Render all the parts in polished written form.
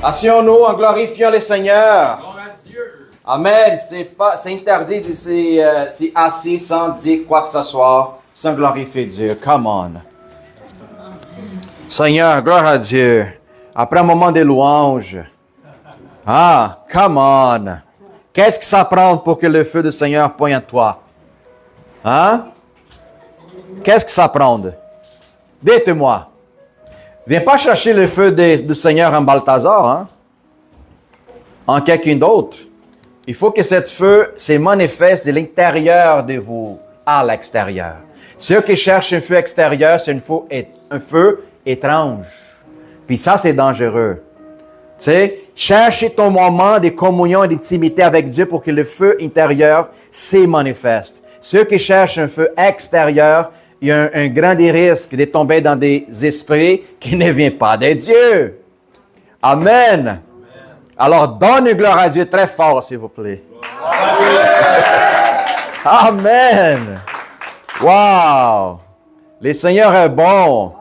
Asseyons-nous en glorifiant le Seigneur. Amen. C'est interdit de s'y assis sans dire quoi que ce soit, sans glorifier Dieu. Come on. Seigneur, gloire à Dieu. Après un moment de louange. Come on. Qu'est-ce que ça prend pour que le feu du Seigneur pointe à toi? Qu'est-ce que ça prend? Dites-moi. Viens pas chercher le feu du Seigneur en Balthazar, en quelqu'un d'autre. Il faut que ce feu se manifeste de l'intérieur de vous à l'extérieur. Ceux qui cherchent un feu extérieur, c'est un feu étrange. Puis ça, c'est dangereux. Tu sais, cherchez ton moment de communion et d'intimité avec Dieu pour que le feu intérieur se manifeste. Ceux qui cherchent un feu extérieur, il y a un grand risque de tomber dans des esprits qui ne viennent pas de Dieu. Amen. Alors, donne une gloire à Dieu très fort, s'il vous plaît. Amen. Wow. Le Seigneur est bon.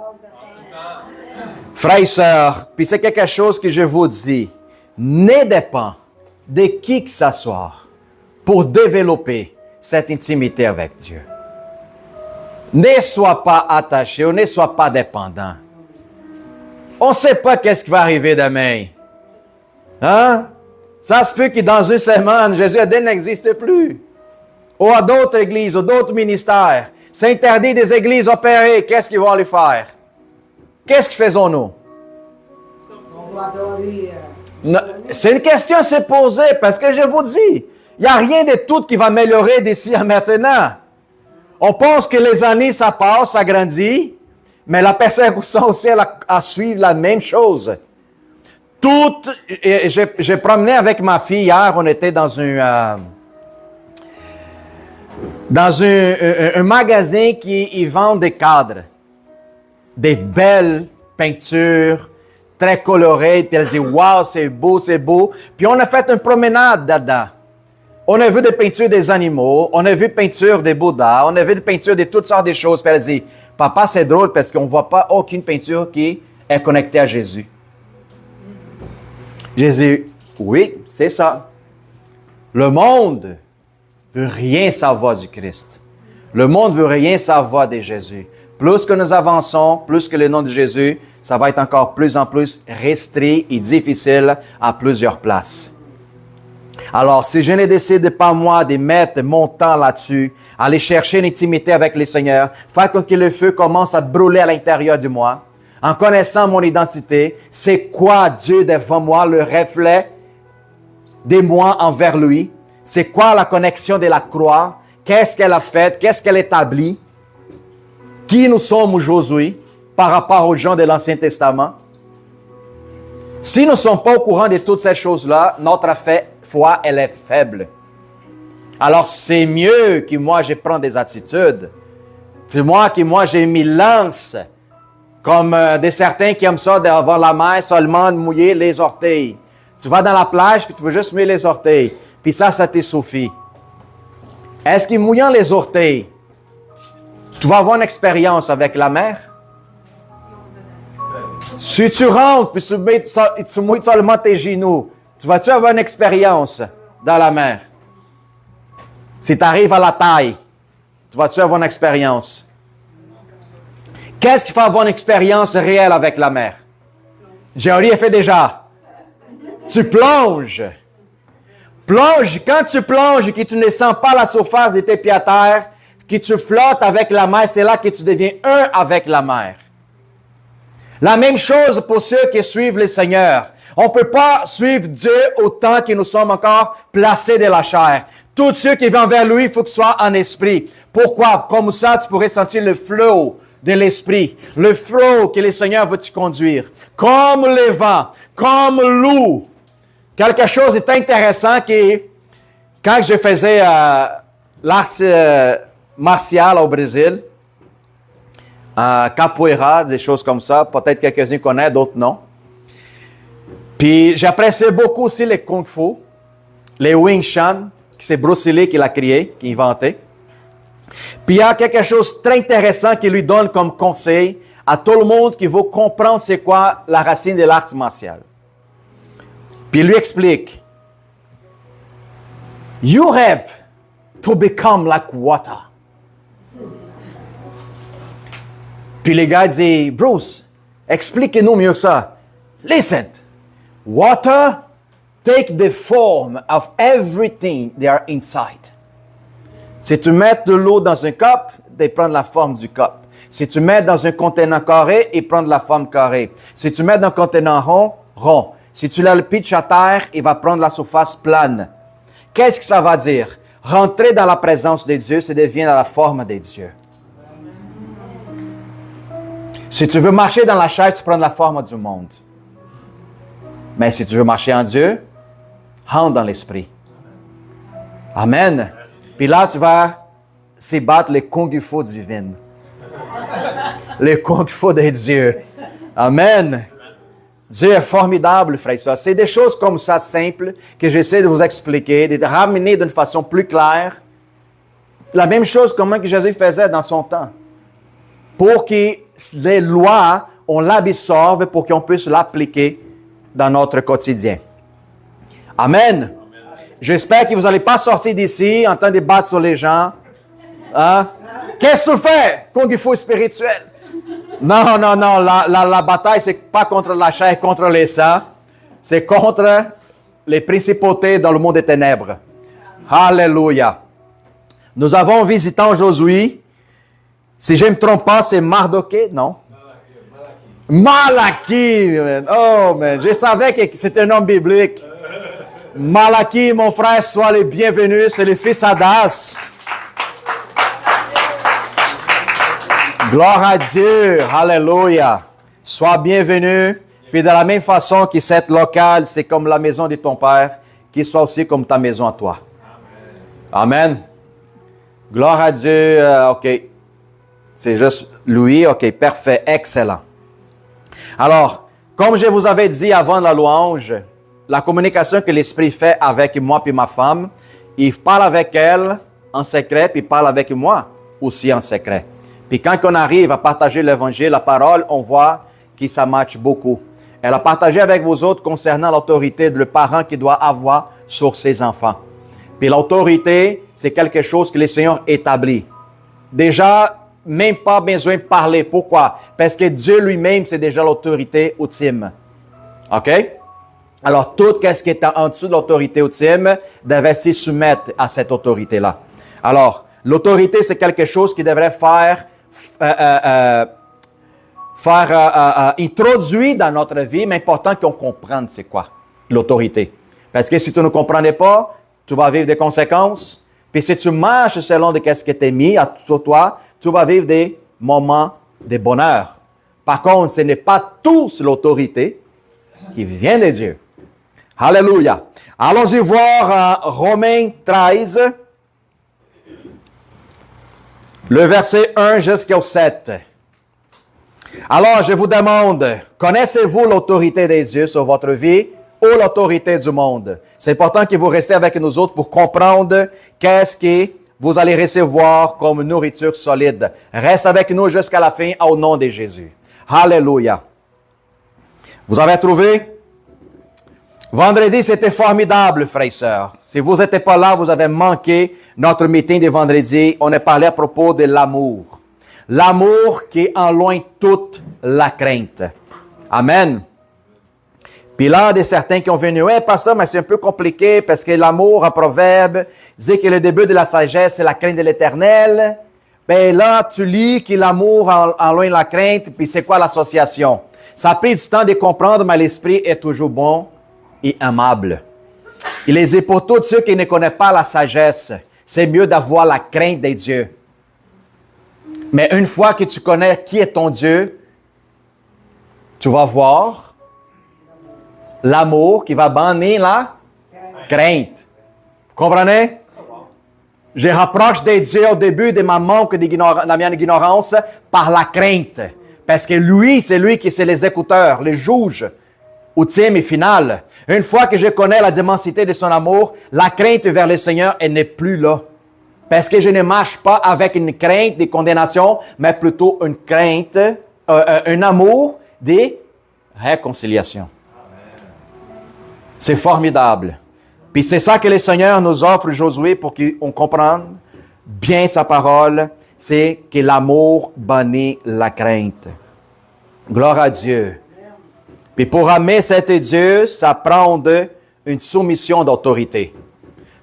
Frères et sœurs, puis c'est quelque chose que je vous dis, ne dépend de qui que ce soit pour développer cette intimité avec Dieu. Ne sois pas attaché ou ne sois pas dépendant. On ne sait pas qu'est-ce qui va arriver demain. Ça se peut que dans une semaine, Jésus n'existe plus. Ou à d'autres églises, ou d'autres ministères. C'est interdit des églises opérer. Qu'est-ce qu'ils vont aller faire? Qu'est-ce que faisons-nous? On va adorer. C'est une question à se poser parce que je vous dis, il n'y a rien de tout qui va améliorer d'ici à maintenant. On pense que les années, ça passe, ça grandit, mais la persécution aussi, elle a suivre la même chose. J'ai promené avec ma fille hier, on était dans un magasin qui vend des cadres, des belles peintures, très colorées, puis elle dit « Wow, c'est beau, c'est beau ». Puis on a fait une promenade là-dedans. On a vu des peintures des animaux, on a vu des peintures des Bouddhas, on a vu des peintures de toutes sortes de choses. Puis elle dit « Papa, c'est drôle parce qu'on ne voit pas aucune peinture qui est connectée à Jésus. » Jésus, oui, c'est ça. Le monde veut rien savoir du Christ. Le monde veut rien savoir de Jésus. Plus que nous avançons, plus que le nom de Jésus, ça va être encore plus en plus restreint et difficile à plusieurs places. Alors, si je ne décide pas moi de mettre mon temps là-dessus, aller chercher une intimité avec le Seigneur, faire que le feu commence à brûler à l'intérieur de moi, en connaissant mon identité, c'est quoi Dieu devant moi, le reflet de moi envers lui, c'est quoi la connexion de la croix, qu'est-ce qu'elle a fait, qu'est-ce qu'elle établit, qui nous sommes aujourd'hui par rapport aux gens de l'Ancien Testament. Si nous ne sommes pas au courant de toutes ces choses-là, notre foi, elle est faible. Alors, c'est mieux que moi, je prends des attitudes. Que moi, je m'y lance. Comme des certains qui aiment ça devant la mer, seulement mouiller les orteils. Tu vas dans la plage, puis tu veux juste mouiller les orteils. Puis ça te suffit. Est-ce qu'en mouillant les orteils, tu vas avoir une expérience avec la mer? Si tu rentres, puis tu mouilles seulement tes genoux, tu vas-tu avoir une expérience dans la mer? Si tu arrives à la taille, tu vas-tu avoir une expérience? Qu'est-ce qui fait avoir une expérience réelle avec la mer? J'ai rien fait déjà. Tu plonges. Quand tu plonges et que tu ne sens pas la surface de tes pieds à terre, que tu flottes avec la mer, c'est là que tu deviens un avec la mer. La même chose pour ceux qui suivent le Seigneur. On ne peut pas suivre Dieu autant que nous sommes encore placés de la chair. Tous ceux qui vont vers lui, il faut qu'ils soient en esprit. Pourquoi? Comme ça, tu pourrais sentir le flot de l'esprit, le flot que le Seigneur veut te conduire. Comme le vent, comme l'eau. Quelque chose d'intéressant que, quand je faisais l'art martial au Brésil, capoeira, des choses comme ça, peut-être quelques-uns connaissent, d'autres non. Puis j'appréciais beaucoup aussi les Kung Fu, les Wing Chun, que c'est Bruce Lee qui l'a créé, qui a inventé. Puis il y a quelque chose de très intéressant qu'il lui donne comme conseil à tout le monde qui veut comprendre c'est quoi la racine de l'art martial. Puis il lui explique, you have to become like water. Puis les gars disent, Bruce, expliquez-nous mieux que ça. Listen, water take the form of everything they are inside. Si tu mets de l'eau dans un cup, il prend la forme du cup. Si tu mets dans un contenant carré, il prend la forme carrée. Si tu mets dans un contenant rond, rond. Si tu le pitches à terre, il va prendre la surface plane. Qu'est-ce que ça va dire? Rentrer dans la présence de Dieu, c'est devenir dans la forme de Dieu. Si tu veux marcher dans la chair, tu prends la forme du monde. Mais si tu veux marcher en Dieu, rentre dans l'esprit. Amen. Puis là, tu vas se battre les kung-fu divines. Les kung-fu de Dieu. Amen. Dieu est formidable, frère et sœurs. C'est des choses comme ça simples que j'essaie de vous expliquer, de ramener d'une façon plus claire. La même chose comment que Jésus faisait dans son temps. Pour que les lois, on l'absorbe pour qu'on puisse l'appliquer dans notre quotidien. Amen. J'espère que vous n'allez pas sortir d'ici en train de battre sur les gens. Hein? Qu'est-ce que tu fais? Kung fu spirituel. Non. La bataille, c'est pas contre la chair, contre les sangs. C'est contre les principautés dans le monde des ténèbres. Alléluia. Nous avons visitant Josué. Si je ne me trompe pas, c'est Mardoché, non? Malachie. Oh, man. Je savais que c'était un homme biblique. Malachie, mon frère, sois le bienvenu. C'est le fils Adas. Gloire à Dieu. Alléluia. Sois bienvenu. Puis de la même façon que cette locale, c'est comme la maison de ton Père, qu'il soit aussi comme ta maison à toi. Amen. Gloire à Dieu. OK. C'est juste Louis. OK, parfait. Excellent. Alors, comme je vous avais dit avant la louange, la communication que l'Esprit fait avec moi et ma femme, il parle avec elle en secret, puis il parle avec moi aussi en secret. Puis quand on arrive à partager l'Évangile, la parole, on voit que ça matche beaucoup. Elle a partagé avec vous autres concernant l'autorité de le parent qu'il doit avoir sur ses enfants. Puis l'autorité, c'est quelque chose que le Seigneur établit. Déjà, même pas besoin de parler. Pourquoi? Parce que Dieu lui-même, c'est déjà l'autorité ultime. OK? Alors, tout ce qui est en dessous de l'autorité ultime devait se soumettre à cette autorité-là. Alors, l'autorité, c'est quelque chose qui devrait faire introduire dans notre vie, mais important qu'on comprenne c'est quoi l'autorité. Parce que si tu ne comprenais pas, tu vas vivre des conséquences. Puis si tu marches selon ce qui t'est mis sur toi, tu vas vivre des moments de bonheur. Par contre, ce n'est pas tous l'autorité qui vient de Dieu. Alléluia. Allons-y voir Romains 13, le verset 1 jusqu'au 7. Alors, je vous demande, connaissez-vous l'autorité des dieux sur votre vie ou l'autorité du monde? C'est important que vous restiez avec nous autres pour comprendre qu'est-ce que vous allez recevoir comme nourriture solide. Reste avec nous jusqu'à la fin au nom de Jésus. Alléluia. Vous avez trouvé? Vendredi, c'était formidable, frères et sœurs. Si vous n'étiez pas là, vous avez manqué notre meeting de vendredi. On a parlé à propos de l'amour. L'amour qui enloigne toute la crainte. Amen. Puis là, des certains qui ont venu, ouais, pasteur, mais c'est un peu compliqué parce que l'amour, en proverbe, dit que le début de la sagesse, c'est la crainte de l'Éternel. Ben là, tu lis que l'amour enloigne la crainte, puis c'est quoi l'association? Ça a pris du temps de comprendre, mais l'esprit est toujours bon et aimable. Il est dit pour tous ceux qui ne connaissent pas la sagesse, c'est mieux d'avoir la crainte des dieux. Mais une fois que tu connais qui est ton Dieu, tu vas voir l'amour qui va bannir la crainte. Vous comprenez? Je rapproche des dieux au début de ma manque de ma ignorance par la crainte. Parce que lui, c'est lui qui c'est les écouteurs, les juges, ultime et final. Une fois que je connais la immensité de son amour, la crainte vers le Seigneur, elle n'est plus là. Parce que je ne marche pas avec une crainte de condamnation, mais plutôt une crainte, un amour de réconciliation. C'est formidable. Puis c'est ça que le Seigneur nous offre, Josué, pour qu'on comprenne bien sa parole. C'est que l'amour bannit la crainte. Gloire à Dieu. Puis pour aimer cet Dieu, ça prend une soumission d'autorité.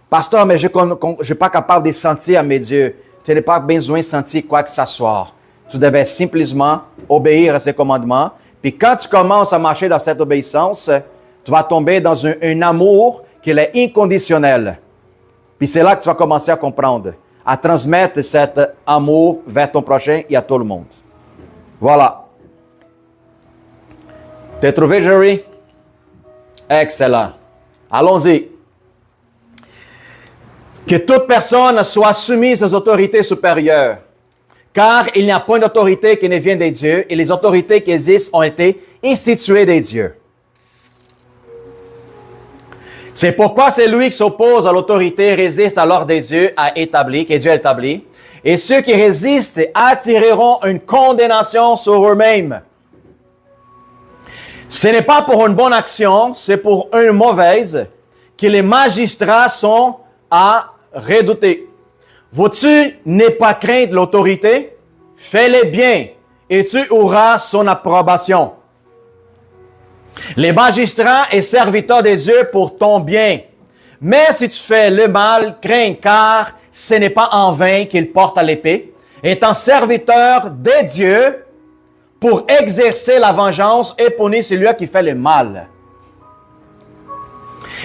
Pasteur, mais je ne suis pas capable de sentir à mes dieux. Tu n'as pas besoin de sentir quoi que ce soit. Tu devais simplement obéir à ses commandements. Puis quand tu commences à marcher dans cette obéissance, tu vas tomber dans un amour qui est inconditionnel. Puis c'est là que tu vas commencer à comprendre, à transmettre cet amour vers ton prochain et à tout le monde. Voilà. T'as trouvé, Jerry? Excellent. Allons-y. Que toute personne soit soumise aux autorités supérieures, car il n'y a point d'autorité qui ne vient des dieux, et les autorités qui existent ont été instituées des dieux. C'est pourquoi celui qui s'oppose à l'autorité résiste à l'ordre des dieux que Dieu a établi, et ceux qui résistent attireront une condamnation sur eux-mêmes. Ce n'est pas pour une bonne action, c'est pour une mauvaise que les magistrats sont à redouter. Veux-tu ne pas craindre l'autorité? Fais-le bien et tu auras son approbation. Les magistrats et serviteurs de Dieu pour ton bien. Mais si tu fais le mal, crains, car ce n'est pas en vain qu'il porte à l'épée, étant serviteur de Dieu pour exercer la vengeance et punir celui qui fait le mal.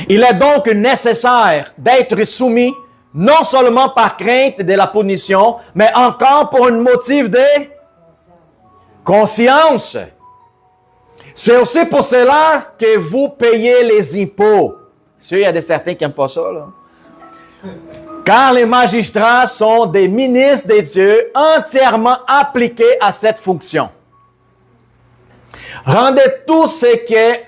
Il est donc nécessaire d'être soumis non seulement par crainte de la punition, mais encore pour un motif de conscience. C'est aussi pour cela que vous payez les impôts. Il y a certains qui n'aiment pas ça, là. Car les magistrats sont des ministres de Dieu entièrement appliqués à cette fonction. Rendez tout ce que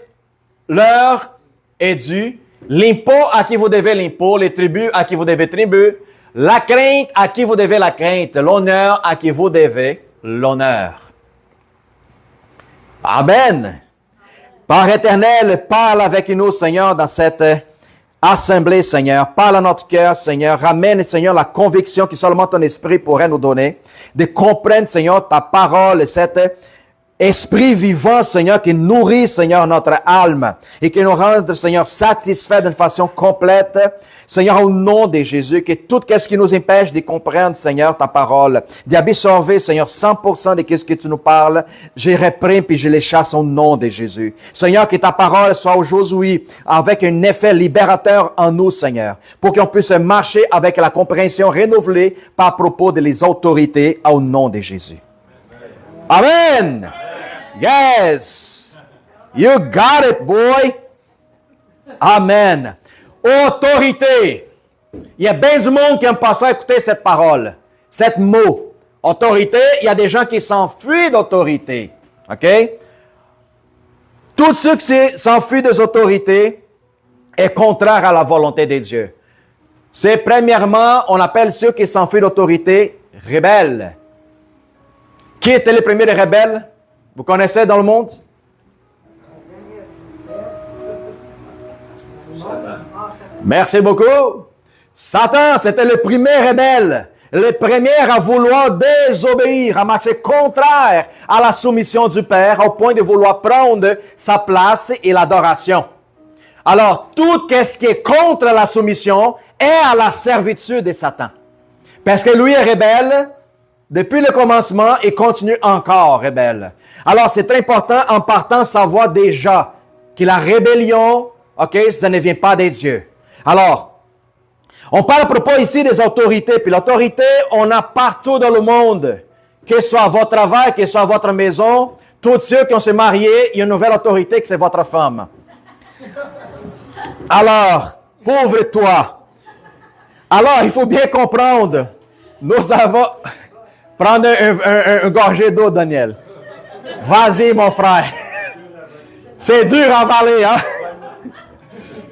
leur est dû, l'impôt à qui vous devez l'impôt, les tribus à qui vous devez tribut, la crainte à qui vous devez la crainte, l'honneur à qui vous devez l'honneur. Amen. Père éternel, parle avec nous, Seigneur, dans cette assemblée, Seigneur. Parle à notre cœur, Seigneur. Ramène, Seigneur, la conviction que seulement ton esprit pourrait nous donner, de comprendre, Seigneur, ta parole, cet esprit vivant, Seigneur, qui nourrit, Seigneur, notre âme et qui nous rende, Seigneur, satisfaits d'une façon complète. Seigneur, au nom de Jésus, que tout ce qui nous empêche de comprendre, Seigneur, ta parole, d'absorber, Seigneur, 100% de ce que tu nous parles, je reprends puis je les chasse au nom de Jésus. Seigneur, que ta parole soit aujourd'hui avec un effet libérateur en nous, Seigneur, pour qu'on puisse marcher avec la compréhension renouvelée par propos de les autorités au nom de Jésus. Amen. Yes. You got it, boy. Amen. Autorité. Il y a bien du monde qui aime pas ça écouter cette parole, cet mot. Autorité, il y a des gens qui s'enfuient d'autorité. OK? Tout ce qui s'enfuit des autorités est contraire à la volonté de Dieu. C'est premièrement, on appelle ceux qui s'enfuient d'autorité rebelles. Qui étaient les premiers rebelles? Vous connaissez dans le monde? Merci beaucoup. Satan, c'était le premier rebelle. Le premier à vouloir désobéir, à marcher contraire à la soumission du Père, au point de vouloir prendre sa place et l'adoration. Alors, tout ce qui est contre la soumission est à la servitude de Satan. Parce que lui est rebelle, depuis le commencement, et continue encore rebelle. Alors, c'est important en partant de savoir déjà que la rébellion, OK, ça ne vient pas des dieux. Alors, on parle à propos ici des autorités. Puis l'autorité, on a partout dans le monde. Que ce soit à votre travail, que ce soit à votre maison, tous ceux qui ont se marié, il y a une nouvelle autorité que c'est votre femme. Alors, pauvre toi. Alors, il faut bien comprendre. Nous avons... Prends un gorgée d'eau, Daniel. Vas-y, mon frère. C'est dur à avaler, hein?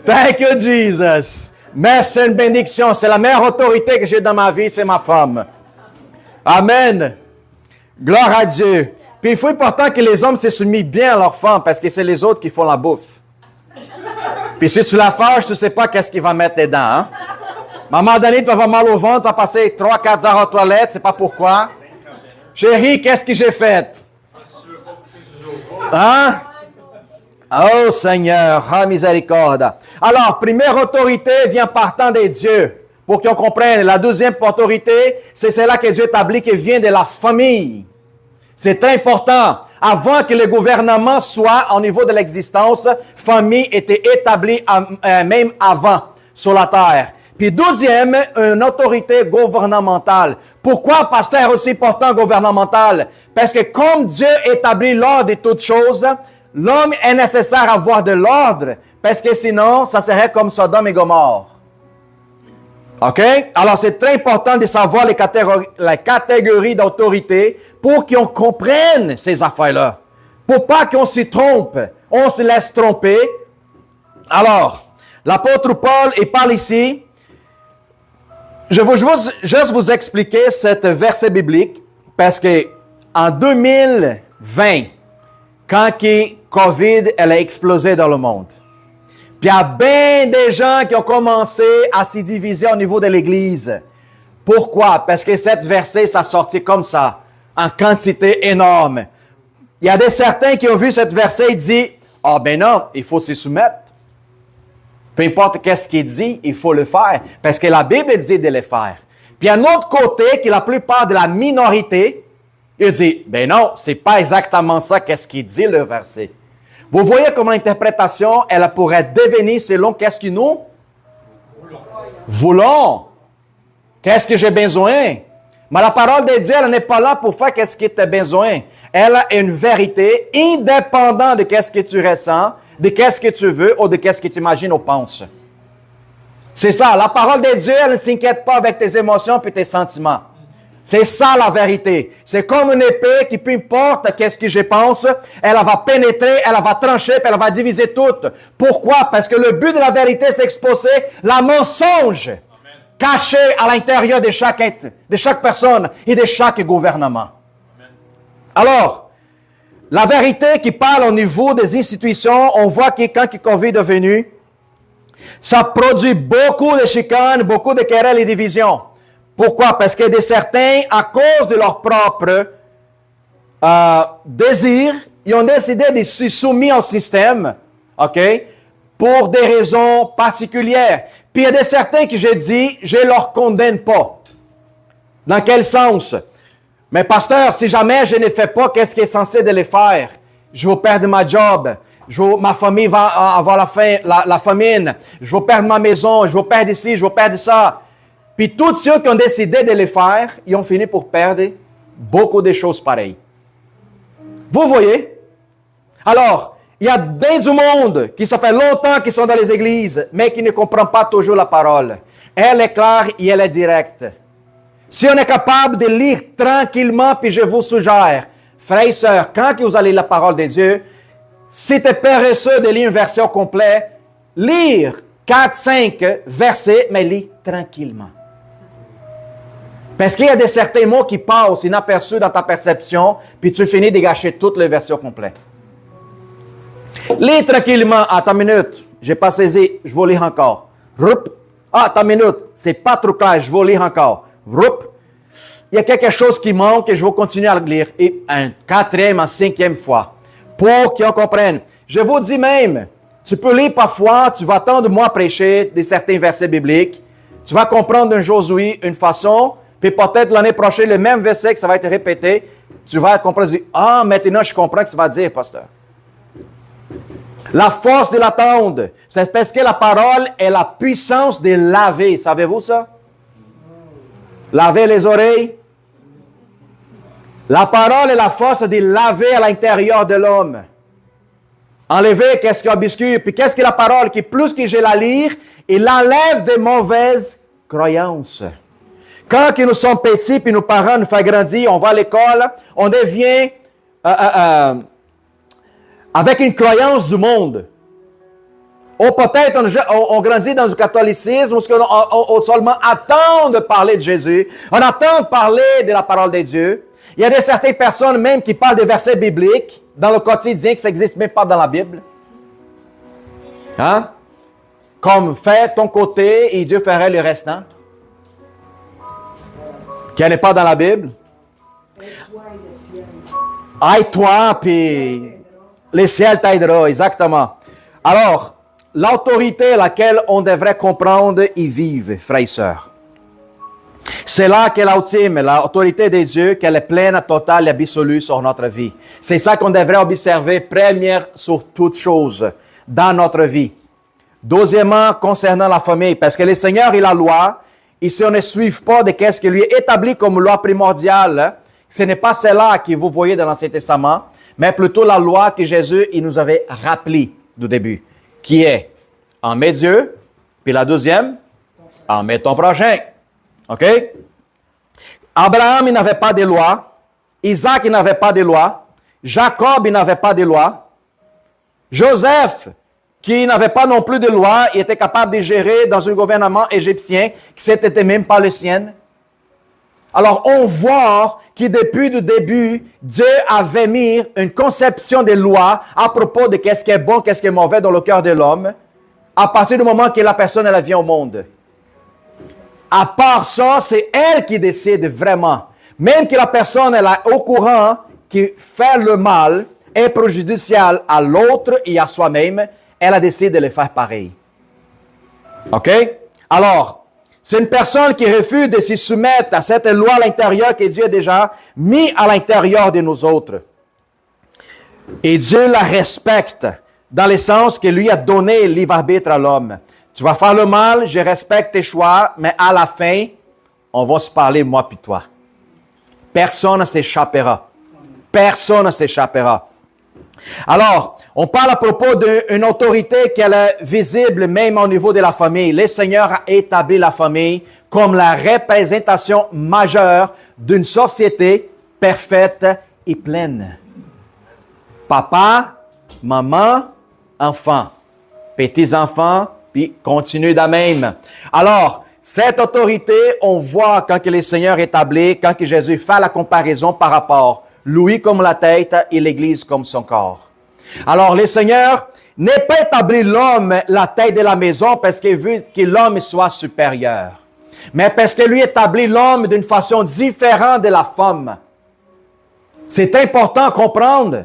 Thank you, Jesus. Mais c'est une bénédiction. C'est la meilleure autorité que j'ai dans ma vie, c'est ma femme. Amen. Gloire à Dieu. Puis il faut important que les hommes se soumettent bien à leur femme parce que c'est les autres qui font la bouffe. Puis si tu la fâches, tu ne sais pas qu'est-ce qu'il va mettre dedans. Hein? À un moment donné, tu vas avoir mal au ventre, tu vas passer 3-4 heures aux toilettes, tu sais pas pourquoi. Chérie, qu'est-ce que j'ai fait? Hein? Oh Seigneur, ah miséricorde. Alors, première autorité vient partant des dieux. Pour qu'on comprenne, la deuxième autorité, c'est celle-là que Dieu établit qui vient de la famille. C'est important. Avant que le gouvernement soit au niveau de l'existence, famille était établie même avant sur la terre. Puis deuxième, une autorité gouvernementale. Pourquoi, pasteur, aussi important gouvernemental? Parce que comme Dieu établit l'ordre de toutes choses, l'homme est nécessaire à avoir de l'ordre, parce que sinon, ça serait comme Sodome et Gomorrhe. OK? Alors, c'est très important de savoir les catégories d'autorité pour qu'on comprenne ces affaires-là. Pour pas qu'on s'y trompe. On se laisse tromper. Alors, l'apôtre Paul, il parle ici. Je vais juste vous expliquer cet verset biblique parce que en 2020, quand COVID elle a explosé dans le monde, puis il y a bien des gens qui ont commencé à s'y diviser au niveau de l'Église. Pourquoi? Parce que cet verset, ça sortit comme ça, en quantité énorme. Il y a des certains qui ont vu cet verset et dit, « Ah ben non, il faut s'y soumettre. Peu importe qu'est-ce qu'il dit, il faut le faire. Parce que la Bible dit de le faire. » Puis il y a un autre côté, qui est la plupart de la minorité, il dit, « Ben non, c'est pas exactement ça qu'est-ce qu'il dit le verset. » Vous voyez comment l'interprétation, elle pourrait devenir selon qu'est-ce que nous voulons. Qu'est-ce que j'ai besoin? Mais la parole de Dieu, elle n'est pas là pour faire qu'est-ce que tu as besoin. Elle a une vérité indépendante de qu'est-ce que tu ressens, de qu'est-ce que tu veux ou de qu'est-ce que tu imagines ou penses. C'est ça. La parole de Dieu, elle ne s'inquiète pas avec tes émotions et tes sentiments. C'est ça la vérité. C'est comme une épée qui, peu importe qu'est-ce que je pense, elle va pénétrer, elle va trancher, puis elle va diviser tout. Pourquoi? Parce que le but de la vérité, c'est exposer la mensonge caché à l'intérieur de chaque personne et de chaque gouvernement. Alors, la vérité qui parle au niveau des institutions, on voit que quand le COVID est venu, ça produit beaucoup de chicanes, beaucoup de querelles et divisions. Pourquoi? Parce que certains, à cause de leur propre désir, ils ont décidé de se soumettre au système, OK, pour des raisons particulières. Puis il y a certains que j'ai dit, je ne leur condamne pas. Dans quel sens? Mais pasteur, si jamais je ne fais pas, qu'est-ce qui est censé de les faire? Je vais perdre ma job. Ma famille va avoir la famine. Je vais perdre ma maison. Je vais perdre ici, je vais perdre ça. Puis tous ceux qui ont décidé de les faire, ils ont fini pour perdre beaucoup de choses pareilles. Vous voyez? Alors, il y a bien du monde qui ça fait longtemps qu'ils sont dans les églises, mais qui ne comprend pas toujours la parole. Elle est claire et elle est directe. Si on est capable de lire tranquillement, puis je vous suggère, frères et sœurs, quand vous allez la parole de Dieu, si tu es paresseux de lire une version complète, lire 4-5 versets, mais lis tranquillement. Parce qu'il y a certains mots qui passent inaperçus dans ta perception, puis tu finis de gâcher toute la version complète. Lis tranquillement. Attends une minute. J'ai pas saisi. Je vais lire encore. Attends une minute. C'est pas trop clair. Je vais lire encore. Il y a quelque chose qui manque et je vais continuer à le lire. Et un 4e, un 5e fois. Pour qu'on comprenne. Je vous dis même, tu peux lire parfois, tu vas attendre moi prêcher de certains versets bibliques. Tu vas comprendre un Josué, une façon, puis peut-être l'année prochaine, le même verset que ça va être répété, tu vas comprendre, ah, maintenant je comprends ce que ça va dire, pasteur. La force de l'attendre, c'est parce que la parole est la puissance de laver. Savez-vous ça? Laver les oreilles. La parole est la force de laver à l'intérieur de l'homme. Enlever qu'est-ce qui est obscur. Puis qu'est-ce que la parole? Qui plus que je la lire, il enlève des mauvaises croyances. Quand nous sommes petits, puis nos parents nous font grandir, on va à l'école, on devient avec une croyance du monde. Ou peut-être on grandit dans le catholicisme, où on seulement attend de parler de Jésus, on attend de parler de la parole de Dieu. Il y a certaines personnes même qui parlent des versets bibliques dans le quotidien, que ça n'existe même pas dans la Bible. Hein? comme fais ton côté et Dieu ferait le restant? Qui n'est pas dans la Bible? Aide-toi, puis le ciel t'aidera, exactement. Alors, l'autorité laquelle on devrait comprendre y vivre, frères et sœurs. C'est là qu'est l'ultime, l'autorité de Dieu, qu'elle est pleine, totale et absolue sur notre vie. C'est ça qu'on devrait observer première sur toute chose dans notre vie. Deuxièmement, concernant la famille, parce que le Seigneur et la loi, ils si on ne suivent pas de qu'est-ce qui lui est établi comme loi primordiale, ce n'est pas celle-là que vous voyez dans l'Ancien Testament, mais plutôt la loi que Jésus il nous avait rappelée du début, qui est en met Dieu, puis la deuxième, en met ton prochain. OK? Abraham, il n'avait pas de loi. Isaac, il n'avait pas de loi. Jacob, il n'avait pas de loi. Joseph, qui n'avait pas non plus de loi, il était capable de gérer dans un gouvernement égyptien qui n'était même pas le sien. Alors, on voit que depuis le début, Dieu avait mis une conception de loi à propos de qu'est-ce qui est bon, qu'est-ce qui est mauvais dans le cœur de l'homme, à partir du moment que la personne elle vient au monde. À part ça, c'est elle qui décide vraiment. Même que la personne elle est au courant que faire le mal est préjudiciable à l'autre et à soi-même, elle a décidé de le faire pareil. OK? Alors, c'est une personne qui refuse de se soumettre à cette loi à l'intérieur que Dieu a déjà mis à l'intérieur de nous autres. Et Dieu la respecte dans le sens que lui a donné le libre arbitre à l'homme. Tu vas faire le mal, je respecte tes choix, mais à la fin, on va se parler, moi puis toi. Personne ne s'échappera. Personne ne s'échappera. Alors, on parle à propos d'une autorité qui est visible même au niveau de la famille. Le Seigneur a établi la famille comme la représentation majeure d'une société parfaite et pleine. Papa, maman, enfants, petits-enfants, puis continue de même. Alors, cette autorité, on voit quand que le Seigneur établit, quand que Jésus fait la comparaison par rapport lui comme la tête et l'Église comme son corps. Alors, le Seigneur n'est pas établi l'homme la tête de la maison parce qu'il veut que l'homme soit supérieur, mais parce que lui établit l'homme d'une façon différente de la femme. C'est important à comprendre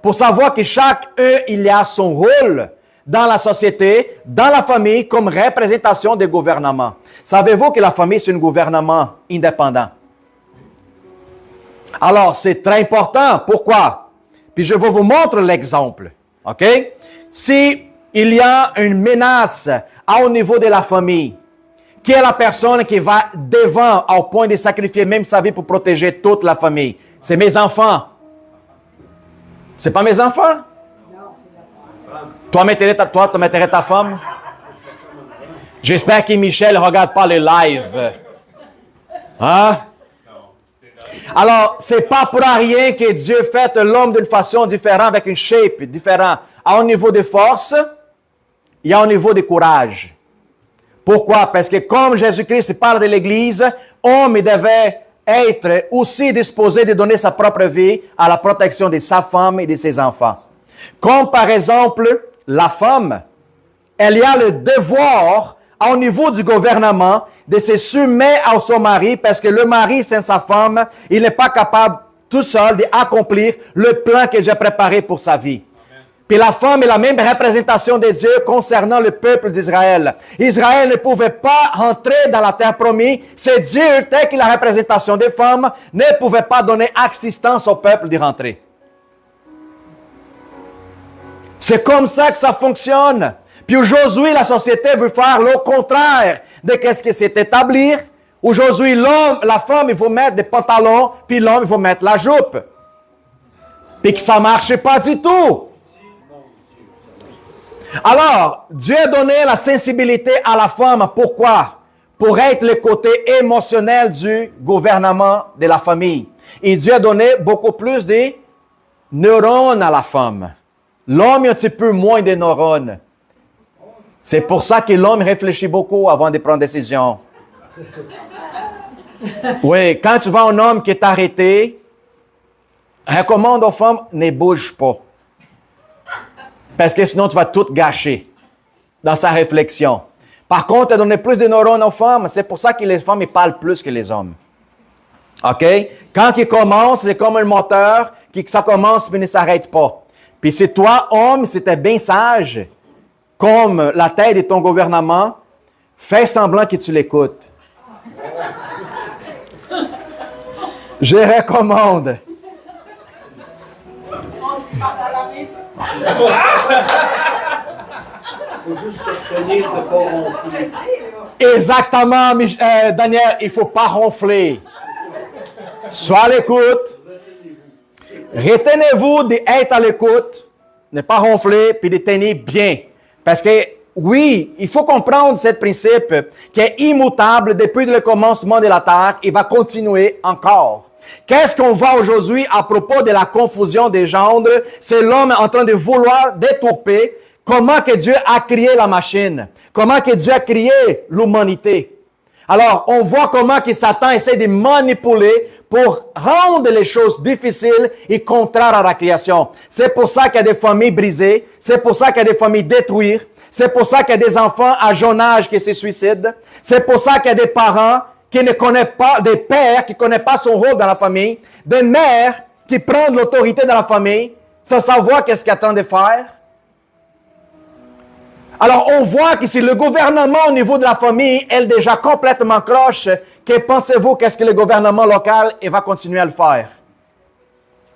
pour savoir que chacun, il y a son rôle dans la société, dans la famille, comme représentation des gouvernements. Savez-vous que la famille, c'est un gouvernement indépendant? Alors, c'est très important. Pourquoi? Puis je vais vous montrer l'exemple. OK? Si il y a une menace au niveau de la famille, qui est la personne qui va devant au point de sacrifier même sa vie pour protéger toute la famille? C'est mes enfants. C'est pas mes enfants? Toi, tu mettrais ta femme? J'espère que Michel ne regarde pas le live. Hein? Alors, c'est pas pour rien que Dieu fait l'homme d'une façon différente, avec une shape différente. À un niveau de force, il y a un niveau de courage. Pourquoi? Parce que comme Jésus-Christ parle de l'Église, homme devait être aussi disposé de donner sa propre vie à la protection de sa femme et de ses enfants. Comme par exemple, la femme, elle y a le devoir, au niveau du gouvernement, de se soumettre à son mari, parce que le mari, sans sa femme, il n'est pas capable tout seul d'accomplir le plan que j'ai préparé pour sa vie. Puis la femme est la même représentation de Dieu concernant le peuple d'Israël. Israël ne pouvait pas entrer dans la terre promise. C'est Dieu, tel que la représentation des femmes, ne pouvait pas donner assistance au peuple d'y rentrer. C'est comme ça que ça fonctionne. Puis aujourd'hui, la société veut faire le contraire de ce qui s'est établi. Aujourd'hui, l'homme, la femme, il faut mettre des pantalons, puis l'homme, il faut mettre la jupe. Puis que ça ne marche pas du tout. Alors, Dieu a donné la sensibilité à la femme. Pourquoi? Pour être le côté émotionnel du gouvernement de la famille. Et Dieu a donné beaucoup plus de neurones à la femme. L'homme a un petit peu moins de neurones. C'est pour ça que l'homme réfléchit beaucoup avant de prendre des décisions. Oui, quand tu vois un homme qui est arrêté, recommande aux femmes, ne bouge pas. Parce que sinon, tu vas tout gâcher. dans sa réflexion. Par contre, elle donne plus de neurones aux femmes. C'est pour ça que les femmes, ils parlent plus que les hommes. OK? Quand ils commencent, c'est comme un moteur qui ça commence mais ne s'arrête pas. Puis si toi, homme, si t'es bien sage, comme la tête de ton gouvernement, fais semblant que tu l'écoutes. Je recommande. Il faut juste s'abstenir de ne pas ronfler. Exactement, Daniel, il ne faut pas ronfler. Sois à l'écoute. Retenez-vous d'être à l'écoute, ne pas ronfler, puis de tenir bien. Parce que, oui, il faut comprendre ce principe qui est immutable depuis le commencement de la terre et va continuer encore. Qu'est-ce qu'on voit aujourd'hui à propos de la confusion des gendres? C'est l'homme en train de vouloir détourper comment que Dieu a créé la machine, comment que Dieu a créé l'humanité. Alors, on voit comment que Satan essaie de manipuler pour rendre les choses difficiles et contraires à la création. C'est pour ça qu'il y a des familles brisées, c'est pour ça qu'il y a des familles détruites, c'est pour ça qu'il y a des enfants à jeune âge qui se suicident, c'est pour ça qu'il y a des parents qui ne connaissent pas, des pères qui ne connaissent pas son rôle dans la famille, des mères qui prennent l'autorité dans la famille sans savoir qu'est-ce qu'ils sont en train de faire. Alors, on voit que si le gouvernement au niveau de la famille est déjà complètement croche, que pensez-vous qu'est-ce que le gouvernement local va continuer à le faire?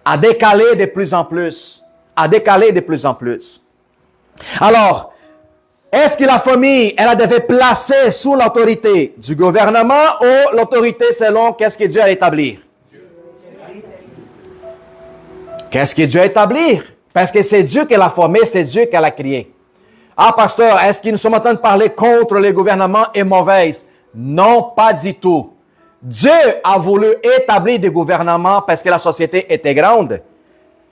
À décaler de plus en plus. À décaler de plus en plus. Alors, est-ce que la famille, elle devait placer sous l'autorité du gouvernement ou l'autorité selon qu'est-ce que Dieu a établi? Qu'est-ce que Dieu a établi? Parce que c'est Dieu qui l'a formé, c'est Dieu qui l'a créé. Ah, pasteur, est-ce que nous sommes en train de parler contre le gouvernement est mauvaise? Non, pas du tout. Dieu a voulu établir des gouvernements parce que la société était grande.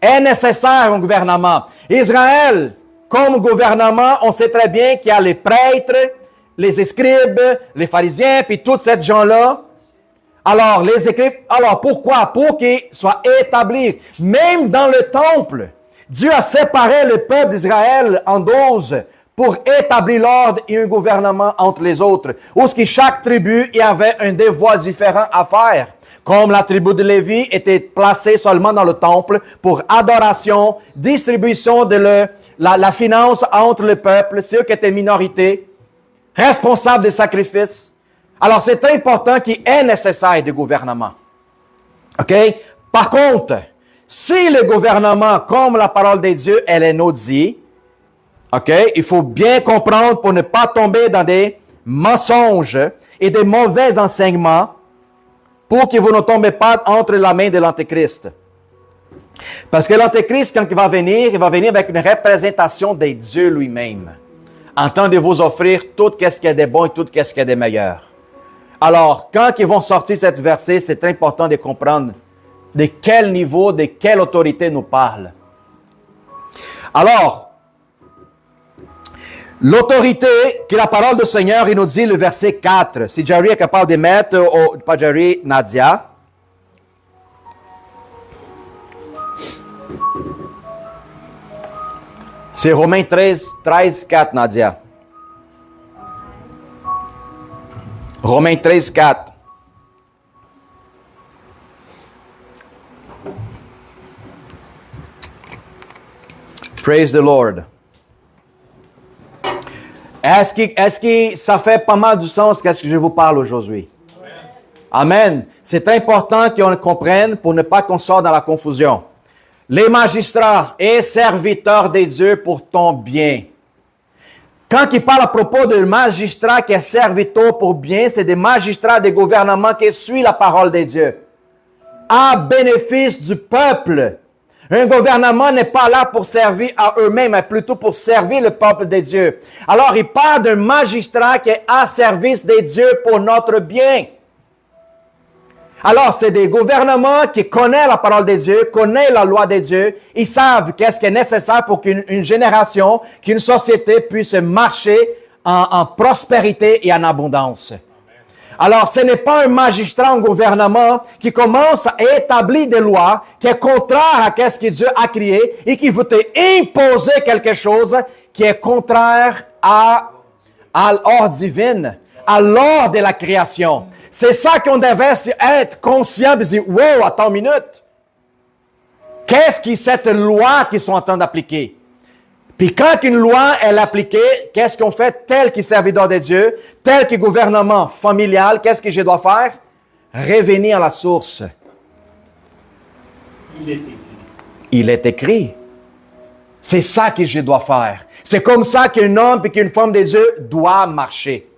Est nécessaire un gouvernement. Israël, comme gouvernement, on sait très bien qu'il y a les prêtres, les scribes, les pharisiens, puis tous ces gens-là. Alors, les scribes, alors pourquoi? Pour qu'ils soient établis. Même dans le temple, Dieu a séparé le peuple d'Israël en 12 pour établir l'ordre et un gouvernement entre les autres, où chaque tribu y avait un devoir différent à faire. Comme la tribu de Lévi était placée seulement dans le temple pour adoration, distribution de la finance entre le peuple, ceux qui étaient minorités, responsables des sacrifices. Alors, c'est important qu'il est nécessaire de gouvernement. OK? Par contre, si le gouvernement, comme la parole de Dieu, elle est nous dit, OK? Il faut bien comprendre pour ne pas tomber dans des mensonges et des mauvais enseignements pour que vous ne tombez pas entre la main de l'Antéchrist. Parce que l'Antéchrist, quand il va venir avec une représentation de Dieu lui-même, en train de vous offrir tout ce qui est de bon et tout ce qui est de meilleur. Alors, quand ils vont sortir cette verset, c'est très important de comprendre de quel niveau, de quelle autorité nous parle. Alors, l'autorité que la parole du Seigneur, il nous dit le verset 4. Si Jerry est capable de mettre, pas Jerry, Nadia. C'est Romains 13, 4, Nadia. Romains 13, 4. Praise the Lord. Est-ce que ça fait pas mal du sens qu'est-ce que je vous parle aujourd'hui? Amen. C'est important qu'on comprenne pour ne pas qu'on sorte dans la confusion. Les magistrats et serviteurs de Dieu pour ton bien. Quand il parle à propos de magistrats qui est serviteur pour bien, c'est des magistrats des gouvernements qui suivent la parole de Dieu. À bénéfice du peuple. Un gouvernement n'est pas là pour servir à eux-mêmes, mais plutôt pour servir le peuple de Dieu. Alors, il parle d'un magistrat qui est à service de Dieu pour notre bien. Alors, c'est des gouvernements qui connaissent la parole de Dieu, connaissent la loi de Dieu. Ils savent qu'est-ce qui est nécessaire pour qu'une génération, qu'une société puisse marcher en prospérité et en abondance. Alors, ce n'est pas un magistrat, un gouvernement qui commence à établir des lois qui est contraire à ce que Dieu a créé et qui veut te imposer quelque chose qui est contraire à l'ordre divin, à l'ordre de la création. C'est ça qu'on devait être conscient et dire, wow, attends une minute. Qu'est-ce que cette loi qu'ils sont en train d'appliquer? Puis quand une loi est appliquée, qu'est-ce qu'on fait tel que serviteur de Dieu, tel que gouvernement familial, qu'est-ce que je dois faire? Revenir à la source. Il est écrit. Il est écrit. C'est ça que je dois faire. C'est comme ça qu'un homme et qu'une femme de Dieu doit marcher.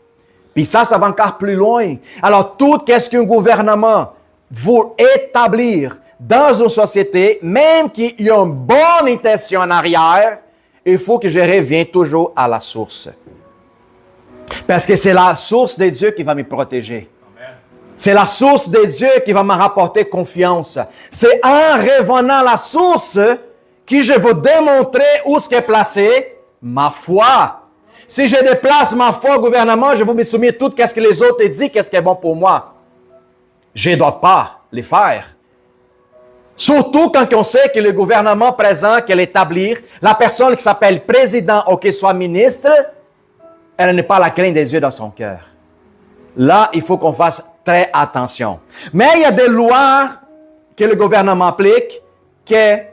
Puis ça va encore plus loin. Alors, tout qu'est-ce qu'un gouvernement veut établir dans une société, même qu'il y a une bonne intention en arrière, il faut que je revienne toujours à la source. Parce que c'est la source de Dieu qui va me protéger. C'est la source de Dieu qui va me rapporter confiance. C'est en revenant à la source que je vais démontrer où est placée ma foi. Si je déplace ma foi au gouvernement, je vais me soumettre tout ce que les autres disent, qu'est-ce qui est bon pour moi. Je ne dois pas les faire. Surtout quand on sait que le gouvernement présent, qu'elle établir, la personne qui s'appelle président ou qui soit ministre, elle n'est pas la crainte des yeux dans son cœur. Là, il faut qu'on fasse très attention. Mais il y a des lois que le gouvernement applique qui est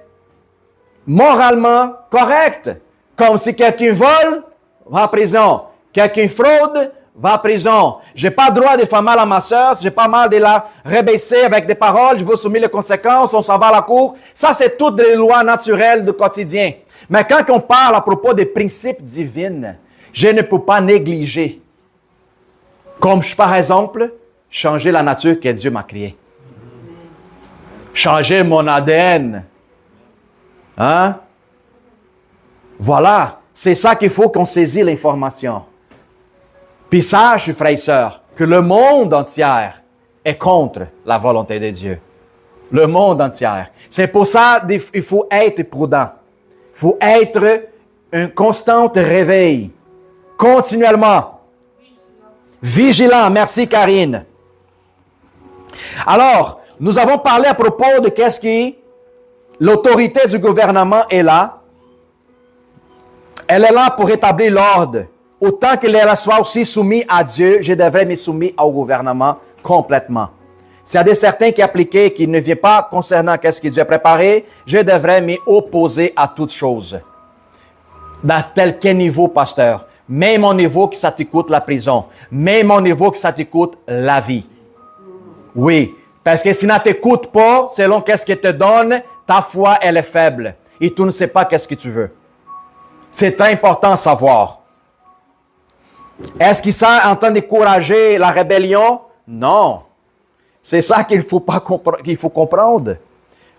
moralement correctes. Comme si quelqu'un vole, va en prison. Quelqu'un fraude, va en prison. J'ai pas le droit de faire mal à ma soeur, j'ai pas mal de la rabaisser avec des paroles, je veux soumettre les conséquences, on s'en va à la cour. Ça, c'est toutes des lois naturelles du quotidien. Mais quand on parle à propos des principes divins, je ne peux pas négliger. Comme, par exemple, changer la nature que Dieu m'a créée. Changer mon ADN. Hein? Voilà. C'est ça qu'il faut qu'on saisisse l'information. Puis sache, frères et sœurs, que le monde entier est contre la volonté de Dieu. Le monde entier. C'est pour ça qu'il faut être prudent. Il faut être un constant réveil. Continuellement. Vigilant. Merci, Karine. Alors, nous avons parlé à propos de qu'est-ce qui... L'autorité du gouvernement est là. Elle est là pour établir l'ordre. Autant qu'elle soit aussi soumise à Dieu, je devrais me soumettre au gouvernement complètement. S'il y a des certains qui appliquent, qui ne viennent pas concernant qu'est-ce que Dieu a préparé, je devrais m'opposer à toutes choses. Dans tel quel niveau, pasteur? Même au niveau que ça te coûte la prison. Même au niveau que ça te coûte la vie. Oui. Parce que si ça ne t'écoute pas, selon qu'est-ce qu'il te donne, ta foi, elle est faible. Et tu ne sais pas qu'est-ce que tu veux. C'est important à savoir. Est-ce qu'il sont en train d'encourager la rébellion? Non. C'est ça qu'il faut comprendre.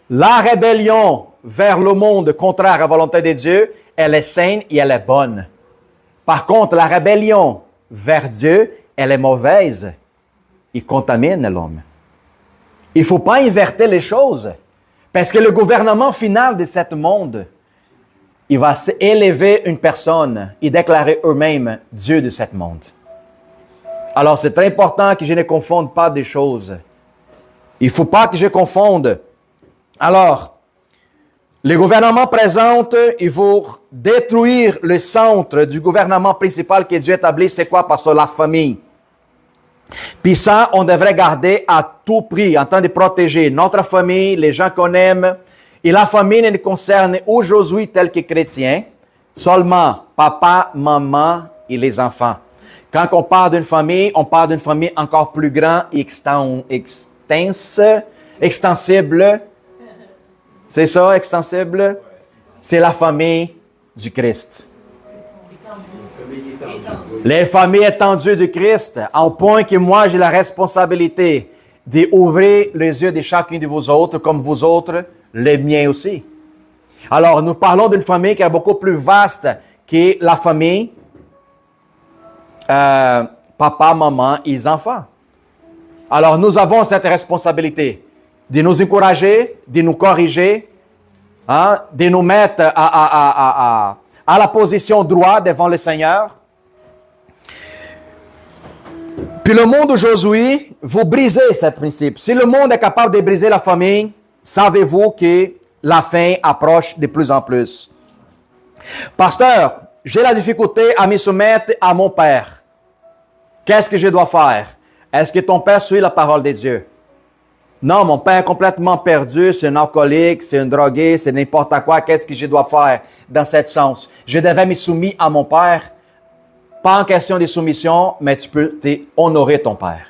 La rébellion vers le monde contraire à la volonté de Dieu, elle est saine et elle est bonne. Par contre, la rébellion vers Dieu, elle est mauvaise. Il contamine l'homme. Il ne faut pas inverser les choses. Parce que le gouvernement final de ce monde, il va élever une personne et déclarer eux-mêmes Dieu de ce monde. Alors, c'est très important que je ne confonde pas des choses. Il ne faut pas que je confonde. Alors, le gouvernement présente, il faut détruire le centre du gouvernement principal que Dieu établit. C'est quoi? Parce que la famille. Puis ça, on devrait garder à tout prix, en train de protéger notre famille, les gens qu'on aime. Et la famille ne concerne aujourd'hui, tel que chrétien, seulement papa, maman et les enfants. Quand on parle d'une famille, on parle d'une famille encore plus grande et extensible. C'est ça, extensible? C'est la famille du Christ. Les familles étendues du Christ, au point que moi, j'ai la responsabilité d'ouvrir les yeux de chacun de vous autres, comme vous autres, les miens aussi. Alors, nous parlons d'une famille qui est beaucoup plus vaste que la famille papa, maman et les enfants. Alors, nous avons cette responsabilité de nous encourager, de nous corriger, hein, de nous mettre à la position droite devant le Seigneur. Puis le monde aujourd'hui, vous brisez ce principe. Si le monde est capable de briser la famille, savez-vous que la fin approche de plus en plus. Pasteur, j'ai la difficulté à me soumettre à mon père. Qu'est-ce que je dois faire? Est-ce que ton père suit la parole de Dieu? Non, mon père est complètement perdu, c'est un alcoolique, c'est un drogué, c'est n'importe quoi. Qu'est-ce que je dois faire dans ce sens? Je devais me soumettre à mon père. Pas en question de soumission, mais tu peux honorer ton père.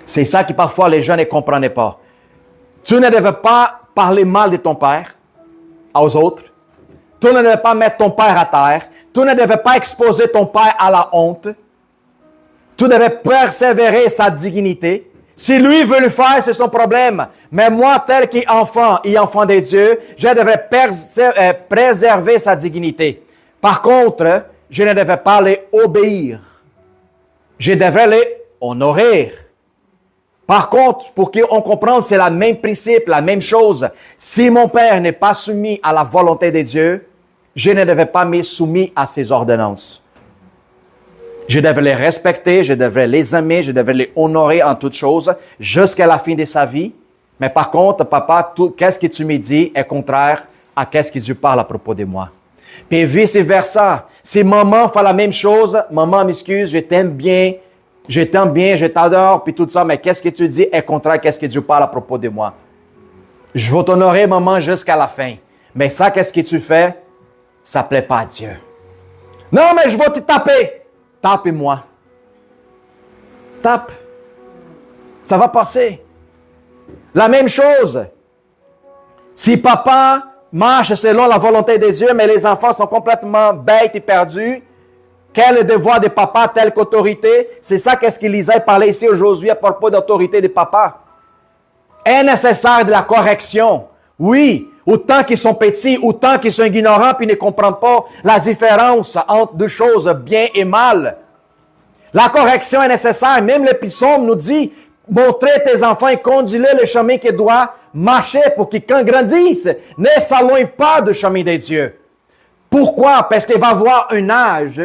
C'est ça que parfois les gens ne comprenaient pas. Tu ne devais pas parler mal de ton père aux autres. Tu ne devais pas mettre ton père à terre. Tu ne devais pas exposer ton père à la honte. Tu devais persévérer sa dignité. Si lui veut le faire, c'est son problème. Mais moi, tel qu'enfant et enfant de Dieu, je devrais préserver sa dignité. Par contre, je ne devais pas les obéir. Je devais les honorer. Par contre, pour qu'on comprenne, c'est le même principe, la même chose. Si mon père n'est pas soumis à la volonté de Dieu, je ne devais pas me soumettre à ses ordonnances. Je devais les respecter, je devais les aimer, je devais les honorer en toutes choses jusqu'à la fin de sa vie. Mais par contre, papa, qu'est-ce que tu me dis est contraire à qu'est-ce que Dieu parle à propos de moi. Puis vice-versa. Si maman fait la même chose, maman m'excuse, je t'aime bien, je t'adore, puis tout ça, mais qu'est-ce que tu dis est contraire à qu'est-ce que Dieu parle à propos de moi. Je vais t'honorer, maman, jusqu'à la fin. Mais ça, qu'est-ce que tu fais? Ça ne plaît pas à Dieu. Non, mais je vais te taper. Tape-moi. Tape. Ça va passer. La même chose. Si papa marche selon la volonté de Dieu, mais les enfants sont complètement bêtes et perdus, quel est le devoir de papa tel qu'autorité? C'est ça qu'est-ce qu'Élisée parlait ici aujourd'hui à propos d'autorité de papa. Est nécessaire de la correction. Oui, autant qu'ils sont petits, autant qu'ils sont ignorants puis ne comprennent pas la différence entre deux choses, bien et mal. La correction est nécessaire. Même le psaume nous dit, montrez tes enfants et conduis-les le chemin qu'ils doivent marcher pour qu'ils, quand grandissent, ne s'éloignent pas du chemin de Dieu. Pourquoi? Parce qu'il va avoir un âge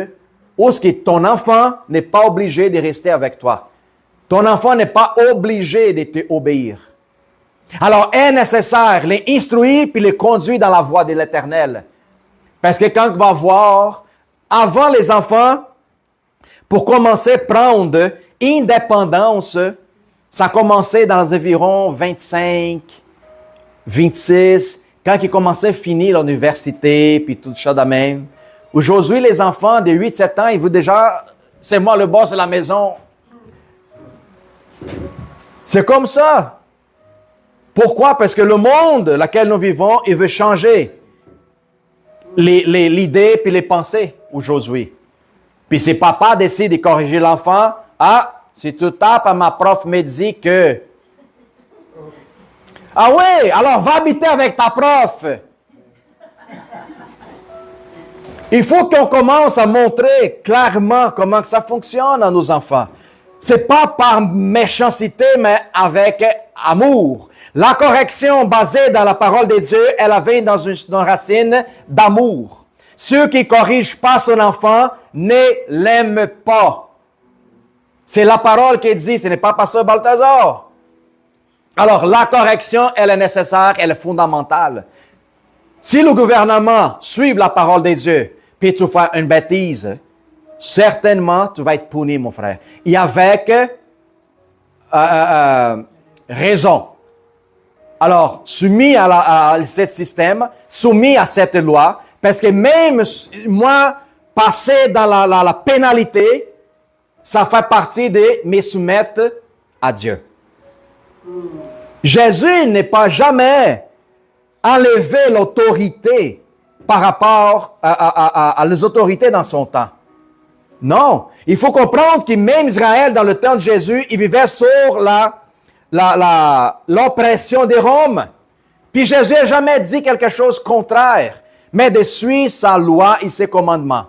où ton enfant n'est pas obligé de rester avec toi. Ton enfant n'est pas obligé de t'obéir. Alors, est nécessaire de les instruire puis les conduire dans la voie de l'Éternel. Parce que quand on va voir, avant les enfants, pour commencer à prendre indépendance, ça a commencé dans environ 25, 26, quand ils commençaient à finir l'université, puis tout ça de même. Aujourd'hui, les enfants de 8-7 ans, ils veulent déjà, c'est moi le boss de la maison. C'est comme ça. Pourquoi? Parce que le monde dans lequel nous vivons, il veut changer l'idée puis les pensées aujourd'hui. Puis si papa décide de corriger l'enfant, si tu tapes, ma prof me dit que... Ah oui, alors va habiter avec ta prof. Il faut qu'on commence à montrer clairement comment ça fonctionne à nos enfants. C'est pas par méchanceté, mais avec amour. La correction basée dans la parole de Dieu, elle vient dans une racine d'amour. Ceux qui ne corrigent pas son enfant ne l'aiment pas. C'est la parole qui dit, ce n'est pas pasteur Balthazar. Alors, la correction, elle est nécessaire, elle est fondamentale. Si le gouvernement suit la parole de Dieu, puis tu fais une bêtise, certainement, tu vas être puni, mon frère. Et avec raison. Alors, soumis à ce système, soumis à cette loi, parce que même moi, passer dans la pénalité, ça fait partie de me soumettre à Dieu. Jésus n'est pas jamais enlevé l'autorité par rapport à les autorités dans son temps. Non, il faut comprendre que même Israël, dans le temps de Jésus, il vivait sur l'oppression de Rome. Puis Jésus n'a jamais dit quelque chose de contraire, mais de suivre sa loi et ses commandements.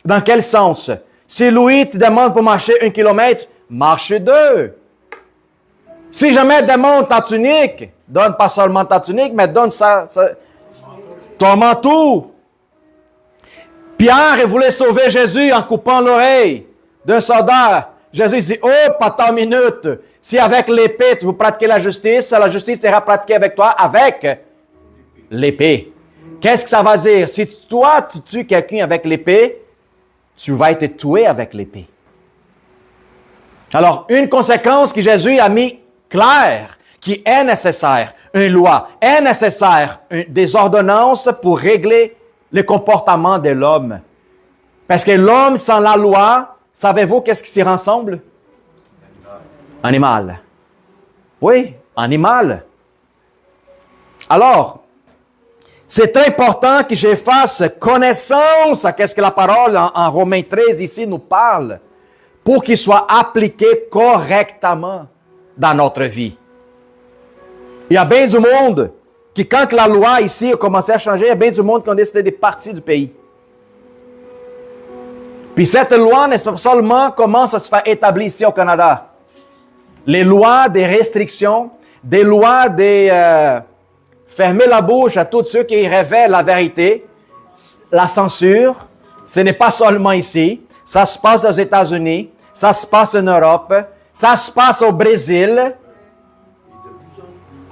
Dans quel sens? Si Louis te demande pour marcher 1 kilomètre, marche 2. Si jamais demande ta tunique, donne pas seulement ta tunique, mais donne ton manteau. Pierre voulait sauver Jésus en coupant l'oreille d'un soldat. Jésus dit, attends une minute. Si avec l'épée, tu veux pratiquer la justice sera pratiquée avec toi avec l'épée. Qu'est-ce que ça va dire? Si toi, tu tues quelqu'un avec l'épée, tu vas être tué avec l'épée. Alors, une conséquence que Jésus a mis claire, qui est nécessaire, une loi est nécessaire, des ordonnances pour régler le comportement de l'homme. Parce que l'homme sans la loi, savez-vous qu'est-ce qui s'y ressemble? Animal. Oui, animal. Alors, c'est important que je fasse connaissance à ce que la parole en Romains 13 ici nous parle pour qu'il soit appliqué correctement dans notre vie. Il y a bien du monde qui, quand la loi ici a commencé à changer, il y a bien du monde qui ont décidé de partir du pays. Puis cette loi, n'est-ce pas seulement, commence à se faire établir ici au Canada. Les lois des restrictions, des lois des... fermer la bouche à tous ceux qui révèlent la vérité, la censure, ce n'est pas seulement ici, ça se passe aux États-Unis, ça se passe en Europe, ça se passe au Brésil.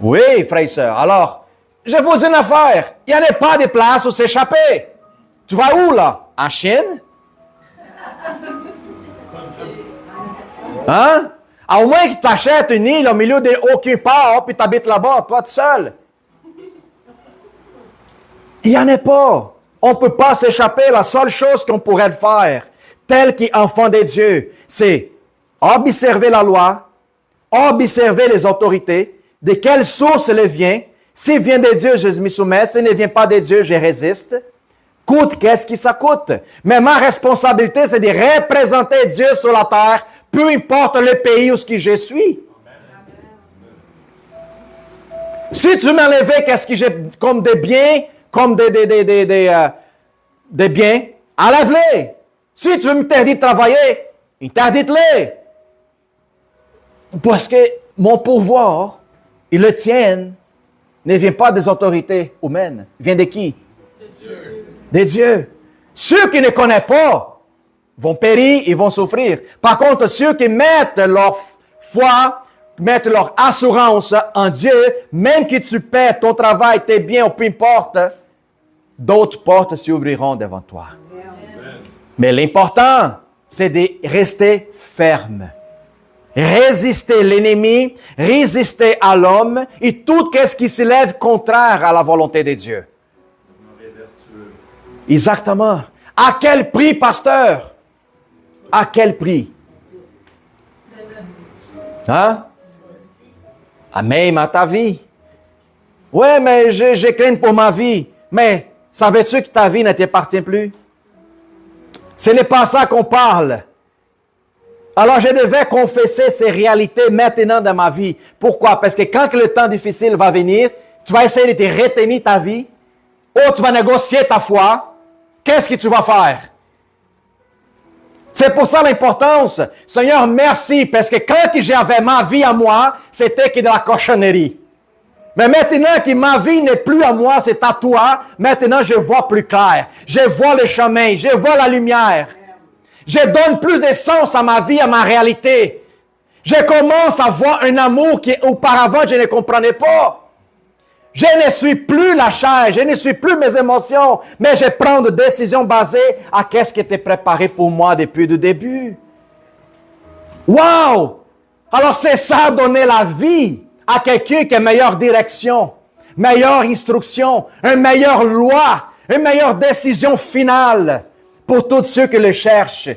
Oui, frères et sœurs. Alors, je vous dis une affaire, il n'y en a pas de place où s'échapper. Tu vas où là? En Chine? Hein? À au moins que tu achètes une île au milieu d'aucun port, puis tu habites là-bas, toi tout seul. Il n'y en a pas. On ne peut pas s'échapper. La seule chose qu'on pourrait faire, tel qu'enfant de Dieu, c'est observer la loi, observer les autorités, de quelle source elle vient. S'il vient de Dieu, je m'y soumets. S'il ne vient pas de Dieu, je résiste. Coûte, qu'est-ce que ça coûte? Mais ma responsabilité, c'est de représenter Dieu sur la terre, peu importe le pays où je suis. Si tu m'enlèves qu'est-ce que j'ai comme des biens, comme des biens, enlève-les. Si tu m'interdis de travailler, interdis-les. Parce que mon pouvoir, il le tient, ne vient pas des autorités humaines. Il vient de qui? De Dieu. Ceux qui ne connaissent pas vont périr, ils vont souffrir. Par contre, ceux qui mettent leur foi, mettent leur assurance en Dieu, même que tu perds ton travail, tes biens, ou peu importe, d'autres portes s'ouvriront devant toi. Amen. Mais l'important, c'est de rester ferme. Résister l'ennemi, résister à l'homme et tout ce qui se lève contraire à la volonté de Dieu. Exactement. À quel prix, pasteur? À quel prix? Hein? Ah, même à ta vie. Oui, mais je crains pour ma vie. Mais savais-tu que ta vie ne t'appartient plus? Ce n'est pas ça qu'on parle. Alors, je devais confesser ces réalités maintenant dans ma vie. Pourquoi? Parce que quand le temps difficile va venir, tu vas essayer de te retenir ta vie, ou tu vas négocier ta foi. Qu'est-ce que tu vas faire? C'est pour ça l'importance. Seigneur, merci, parce que quand j'avais ma vie à moi, c'était que de la cochonnerie. Mais maintenant que ma vie n'est plus à moi, c'est à toi, maintenant je vois plus clair. Je vois le chemin, je vois la lumière. Je donne plus de sens à ma vie, à ma réalité. Je commence à voir un amour qu'auparavant je ne comprenais pas. Je ne suis plus la chair, je ne suis plus mes émotions, mais je prends des décisions basées à qu'est-ce qui était préparé pour moi depuis le début. Wow! Alors c'est ça, donner la vie à quelqu'un qui a une meilleure direction, meilleure instruction, une meilleure loi, une meilleure décision finale pour tous ceux qui le cherchent.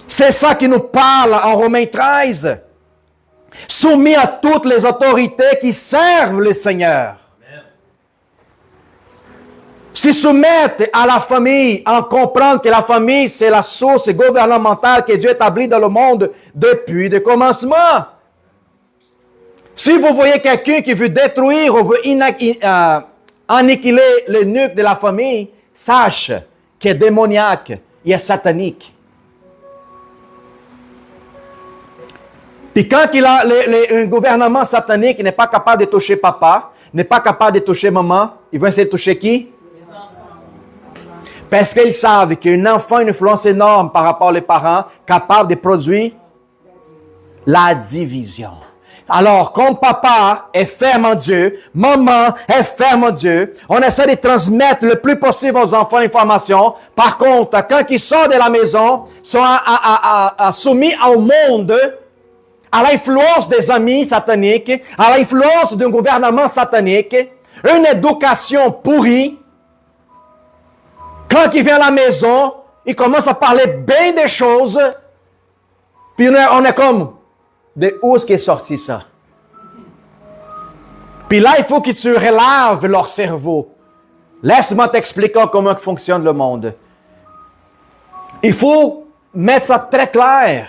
C'est ça qui nous parle en Romains 13. Soumis à toutes les autorités qui servent le Seigneur. Se soumettre à la famille, en comprenant que la famille, c'est la source gouvernementale que Dieu établit dans le monde depuis le commencement. Si vous voyez quelqu'un qui veut détruire ou veut annihiler le nuque de la famille, sache qu'il est démoniaque, il est satanique. Puis quand il a un gouvernement satanique qui n'est pas capable de toucher papa, n'est pas capable de toucher maman, il va essayer de toucher qui? Parce qu'ils savent qu'un enfant a une influence énorme par rapport aux parents, capable de produire la division. Alors, comme papa est ferme en Dieu, maman est ferme en Dieu, on essaie de transmettre le plus possible aux enfants l'information. Par contre, quand ils sortent de la maison, ils sont soumis au monde, à l'influence des amis sataniques, à l'influence d'un gouvernement satanique, une éducation pourrie. Quand il vient à la maison, il commence à parler bien des choses, puis on est comme, de où est-ce qu'est sorti ça? Puis là, il faut que tu relaves leur cerveau. Laisse-moi t'expliquer comment fonctionne le monde. Il faut mettre ça très clair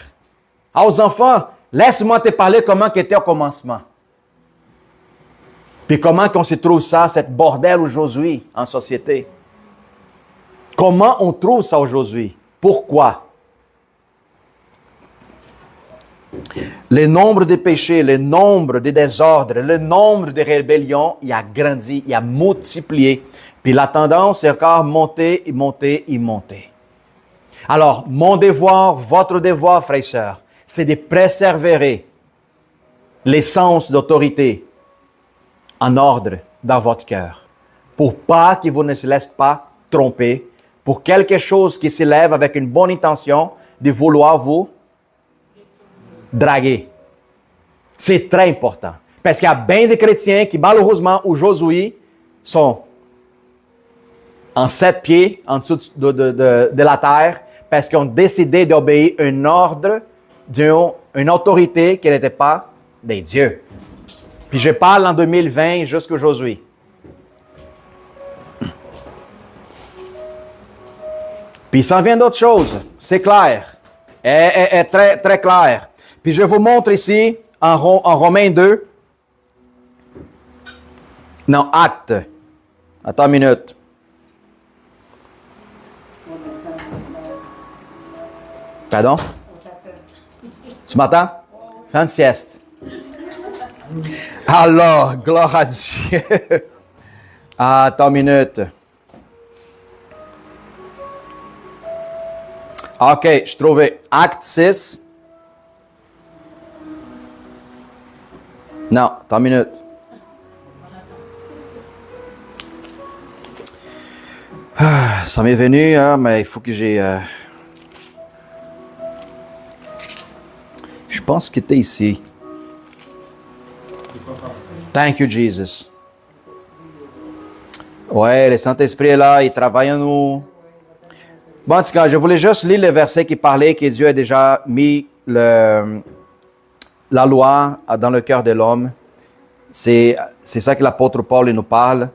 aux enfants. Laisse-moi te parler comment c'était au commencement. Puis comment qu'on se trouve ça, cette bordel aujourd'hui en société. Comment on trouve ça aujourd'hui? Pourquoi? Le nombre de péchés, le nombre de désordres, le nombre de rébellions, il a grandi, il a multiplié. Puis la tendance est encore monter, monter et monter. Alors, mon devoir, votre devoir, frères et sœurs, c'est de préserver l'essence d'autorité en ordre dans votre cœur. Pour pas que vous ne se laissez pas tromper, pour quelque chose qui s'élève avec une bonne intention de vouloir vous draguer. C'est très important. Parce qu'il y a bien des chrétiens qui, malheureusement, aujourd'hui, sont en 7 pieds en dessous de la terre parce qu'ils ont décidé d'obéir un ordre d'une autorité qui n'était pas des dieux. Puis je parle en 2020 jusqu'à aujourd'hui. Puis il s'en vient d'autres choses. C'est clair. Est très, très clair. Puis je vous montre ici, en Romains 2. Non, Actes. Attends une minute. Pardon? Tu m'entends? Fais une sieste. Alors, gloire à Dieu. Attends une minute. OK, je trouvais Acte 6. Non, attends une minute. Ça m'est venu, hein, mais il faut que j'ai... Je pense qu'il était ici. Thank you, Jesus. Ouais, le Saint-Esprit est là, il travaille en nous. Bon, en tout cas, je voulais juste lire le verset qui parlait que Dieu a déjà mis la loi dans le cœur de l'homme. C'est ça que l'apôtre Paul nous parle.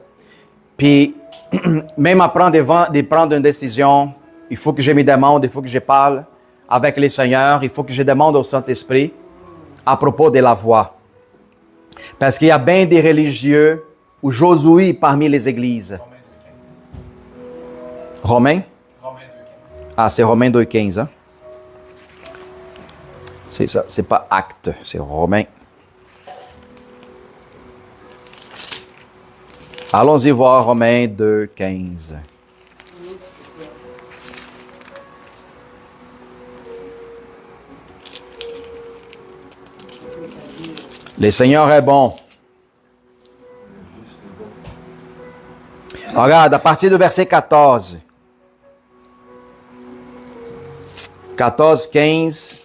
Puis, même après de prendre une décision, il faut que je me demande, il faut que je parle avec le Seigneur, il faut que je demande au Saint-Esprit à propos de la voix. Parce qu'il y a bien des religieux aujourd'hui parmi les églises. Romains? Ah, c'est Romains 2,15. Hein? C'est ça, c'est pas Acte, c'est Romains. Allons-y voir Romains 2,15. Le Seigneur est bon. Regarde, à partir du verset 14. 14, 15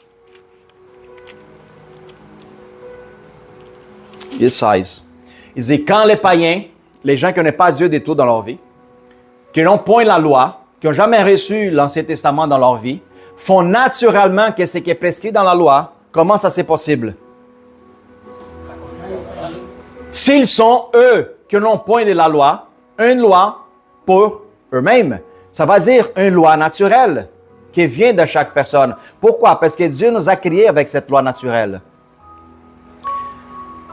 et 16. Il dit, quand les païens, les gens qui n'ont pas Dieu du tout dans leur vie, qui n'ont point la loi, qui n'ont jamais reçu l'Ancien Testament dans leur vie, font naturellement que ce qui est prescrit dans la loi, comment ça c'est possible? S'ils sont, eux, qui n'ont point de la loi, une loi pour eux-mêmes. Ça va dire une loi naturelle qui vient de chaque personne. Pourquoi? Parce que Dieu nous a créés avec cette loi naturelle.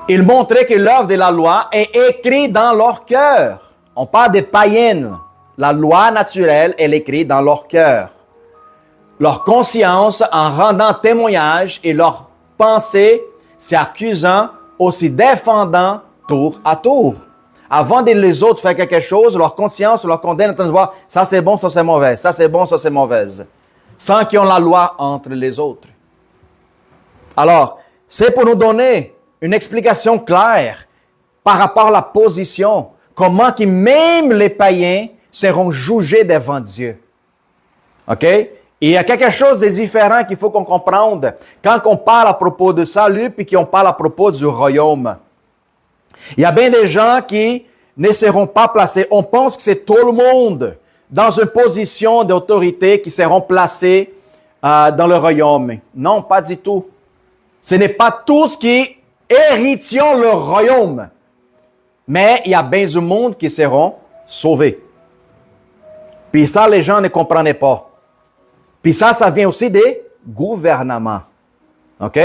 Il montrait que l'œuvre de la loi est écrite dans leur cœur. On parle des païennes. La loi naturelle, elle est écrite dans leur cœur. Leur conscience en rendant témoignage et leur pensée s'accusant, aussi défendant tour à tour. Avant de les autres faire quelque chose, leur conscience leur condamne en train de voir ça c'est bon, ça c'est mauvais, ça c'est bon, ça c'est mauvaise. Sans qu'ils ont la loi entre les autres. Alors, c'est pour nous donner une explication claire par rapport à la position. Comment que même les païens seront jugés devant Dieu. OK? Et il y a quelque chose de différent qu'il faut qu'on comprenne quand on parle à propos de salut puis qu'on parle à propos du royaume. Il y a bien des gens qui ne seront pas placés. On pense que c'est tout le monde dans une position d'autorité qui seront placés dans le royaume. Non, pas du tout. Ce n'est pas tous qui héritions le royaume. Mais il y a bien du monde qui seront sauvés. Puis ça, les gens ne comprenaient pas. Puis ça vient aussi des gouvernements. OK?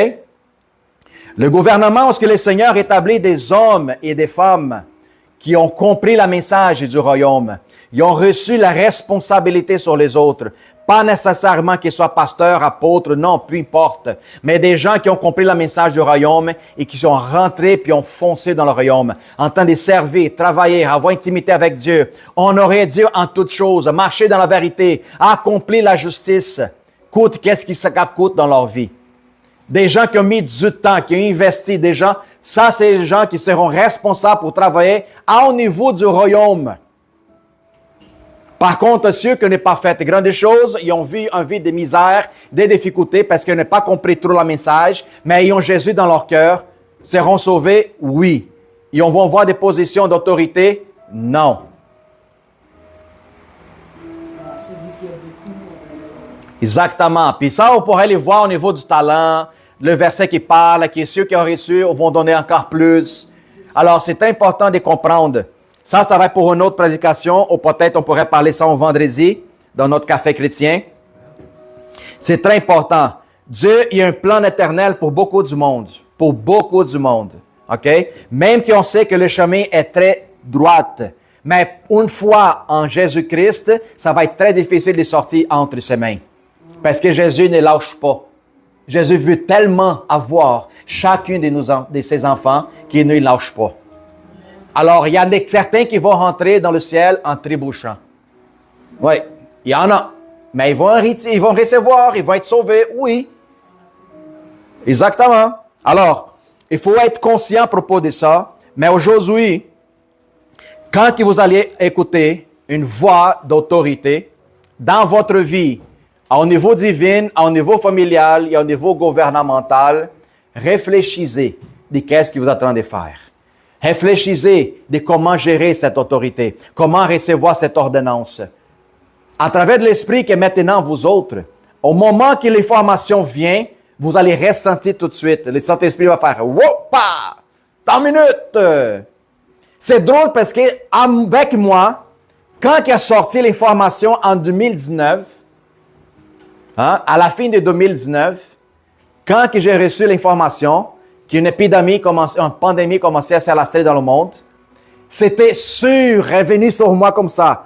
Le gouvernement, lorsque le Seigneur établit des hommes et des femmes qui ont compris le message du royaume, ils ont reçu la responsabilité sur les autres. Pas nécessairement qu'ils soient pasteurs, apôtres, non, peu importe. Mais des gens qui ont compris le message du royaume et qui sont rentrés puis ont foncé dans le royaume. En train de servir, travailler, avoir intimité avec Dieu, honorer Dieu en toutes choses, marcher dans la vérité, accomplir la justice. Coûte, qu'est-ce qui ça coûte dans leur vie? Des gens qui ont mis du temps, qui ont investi, des gens, ça c'est les gens qui seront responsables pour travailler au niveau du royaume. Par contre, ceux qui n'ont pas fait de grandes choses, ils ont vu une vie de misère, des difficultés parce qu'ils n'ont pas compris trop le message, mais ils ont Jésus dans leur cœur, seront sauvés? Oui. Ils vont avoir des positions d'autorité? Non. Exactement. Puis ça, on pourrait les voir au niveau du talent, le verset qui parle, que ceux qui ont reçu vont donner encore plus. Alors, c'est important de comprendre. Ça va être pour une autre prédication, ou peut-être on pourrait parler ça au vendredi, dans notre café chrétien. C'est très important. Dieu, il y a un plan éternel pour beaucoup du monde. Pour beaucoup du monde. OK? Même qu'on sait que le chemin est très droit. Mais une fois en Jésus-Christ, ça va être très difficile de sortir entre ses mains. Parce que Jésus ne lâche pas. Jésus veut tellement avoir chacun de ses enfants qu'il ne lâche pas. Alors, il y en a certains qui vont rentrer dans le ciel en trébuchant. Oui, il y en a. Mais ils vont recevoir, ils vont être sauvés, oui. Exactement. Alors, il faut être conscient à propos de ça. Mais aujourd'hui, quand vous allez écouter une voix d'autorité dans votre vie, au niveau divin, au niveau familial et au niveau gouvernemental, réfléchissez de qu'est-ce que vous êtes en train de faire. Réfléchissez de comment gérer cette autorité, comment recevoir cette ordonnance. À travers de l'Esprit qui est maintenant vous autres, au moment que l'information vient, vous allez ressentir tout de suite. Le Saint-Esprit va faire « Woupa! Tant minute! » C'est drôle parce que avec moi, quand il a sorti l'information en 2019, à la fin de 2019, quand j'ai reçu l'information qu'une pandémie commençait à s'installer dans le monde, c'était sûr, revenu sur moi comme ça.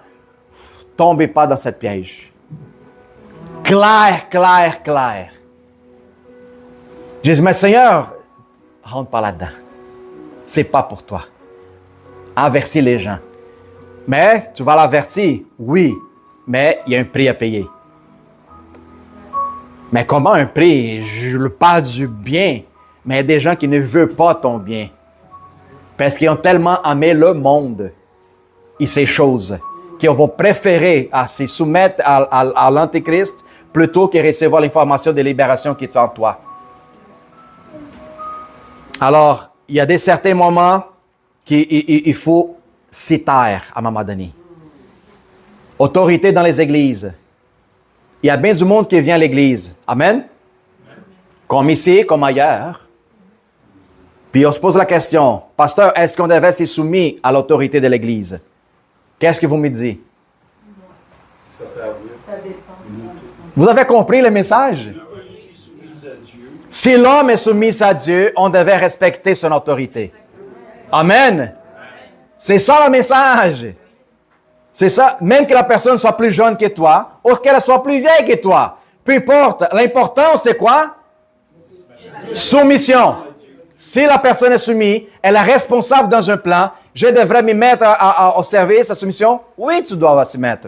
Tombez pas dans cette piège. Clair, clair, clair. J'ai dit, mais Seigneur, rentre pas là-dedans. C'est pas pour toi. Avertis les gens. Mais tu vas l'avertir, oui, mais il y a un prix à payer. Mais comment un prix? Je parle du bien. Mais il y a des gens qui ne veulent pas ton bien. Parce qu'ils ont tellement aimé le monde et ces choses qu'ils vont préférer à se soumettre à l'Antéchrist plutôt que recevoir l'information de libération qui est en toi. Alors, il y a certains moments qu'il faut s'y taire à un moment donné. Autorité dans les églises. Il y a bien du monde qui vient à l'église. Amen? Comme ici, comme ailleurs. Puis on se pose la question, pasteur, est-ce qu'on devait se soumettre à l'autorité de l'Église? Qu'est-ce que vous me dites? Ça sert à Dieu. Ça dépend. Vous avez compris le message? Si l'homme est soumis à Dieu, on devait respecter son autorité. Amen. C'est ça le message. C'est ça, même que la personne soit plus jeune que toi, ou qu'elle soit plus vieille que toi. Peu importe. L'important, c'est quoi? Soumission. Si la personne est soumise, elle est responsable dans un plan, je devrais m'y mettre au service, à soumission? Oui, tu dois s'y mettre.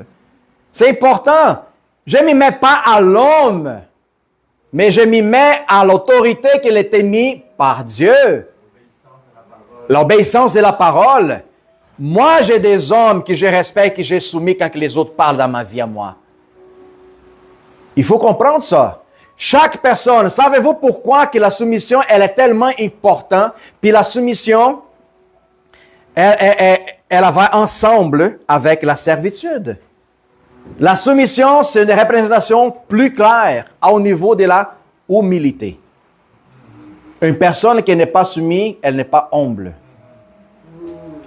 C'est important. Je ne m'y mets pas à l'homme, mais je m'y mets à l'autorité qui a été mise par Dieu. L'obéissance de la parole. Moi, j'ai des hommes que je respecte, que j'ai soumis quand les autres parlent dans ma vie à moi. Il faut comprendre ça. Chaque personne, savez-vous pourquoi que la soumission, elle est tellement importante? Puis la soumission, elle va ensemble avec la servitude. La soumission, c'est une représentation plus claire au niveau de la humilité. Une personne qui n'est pas soumise, elle n'est pas humble.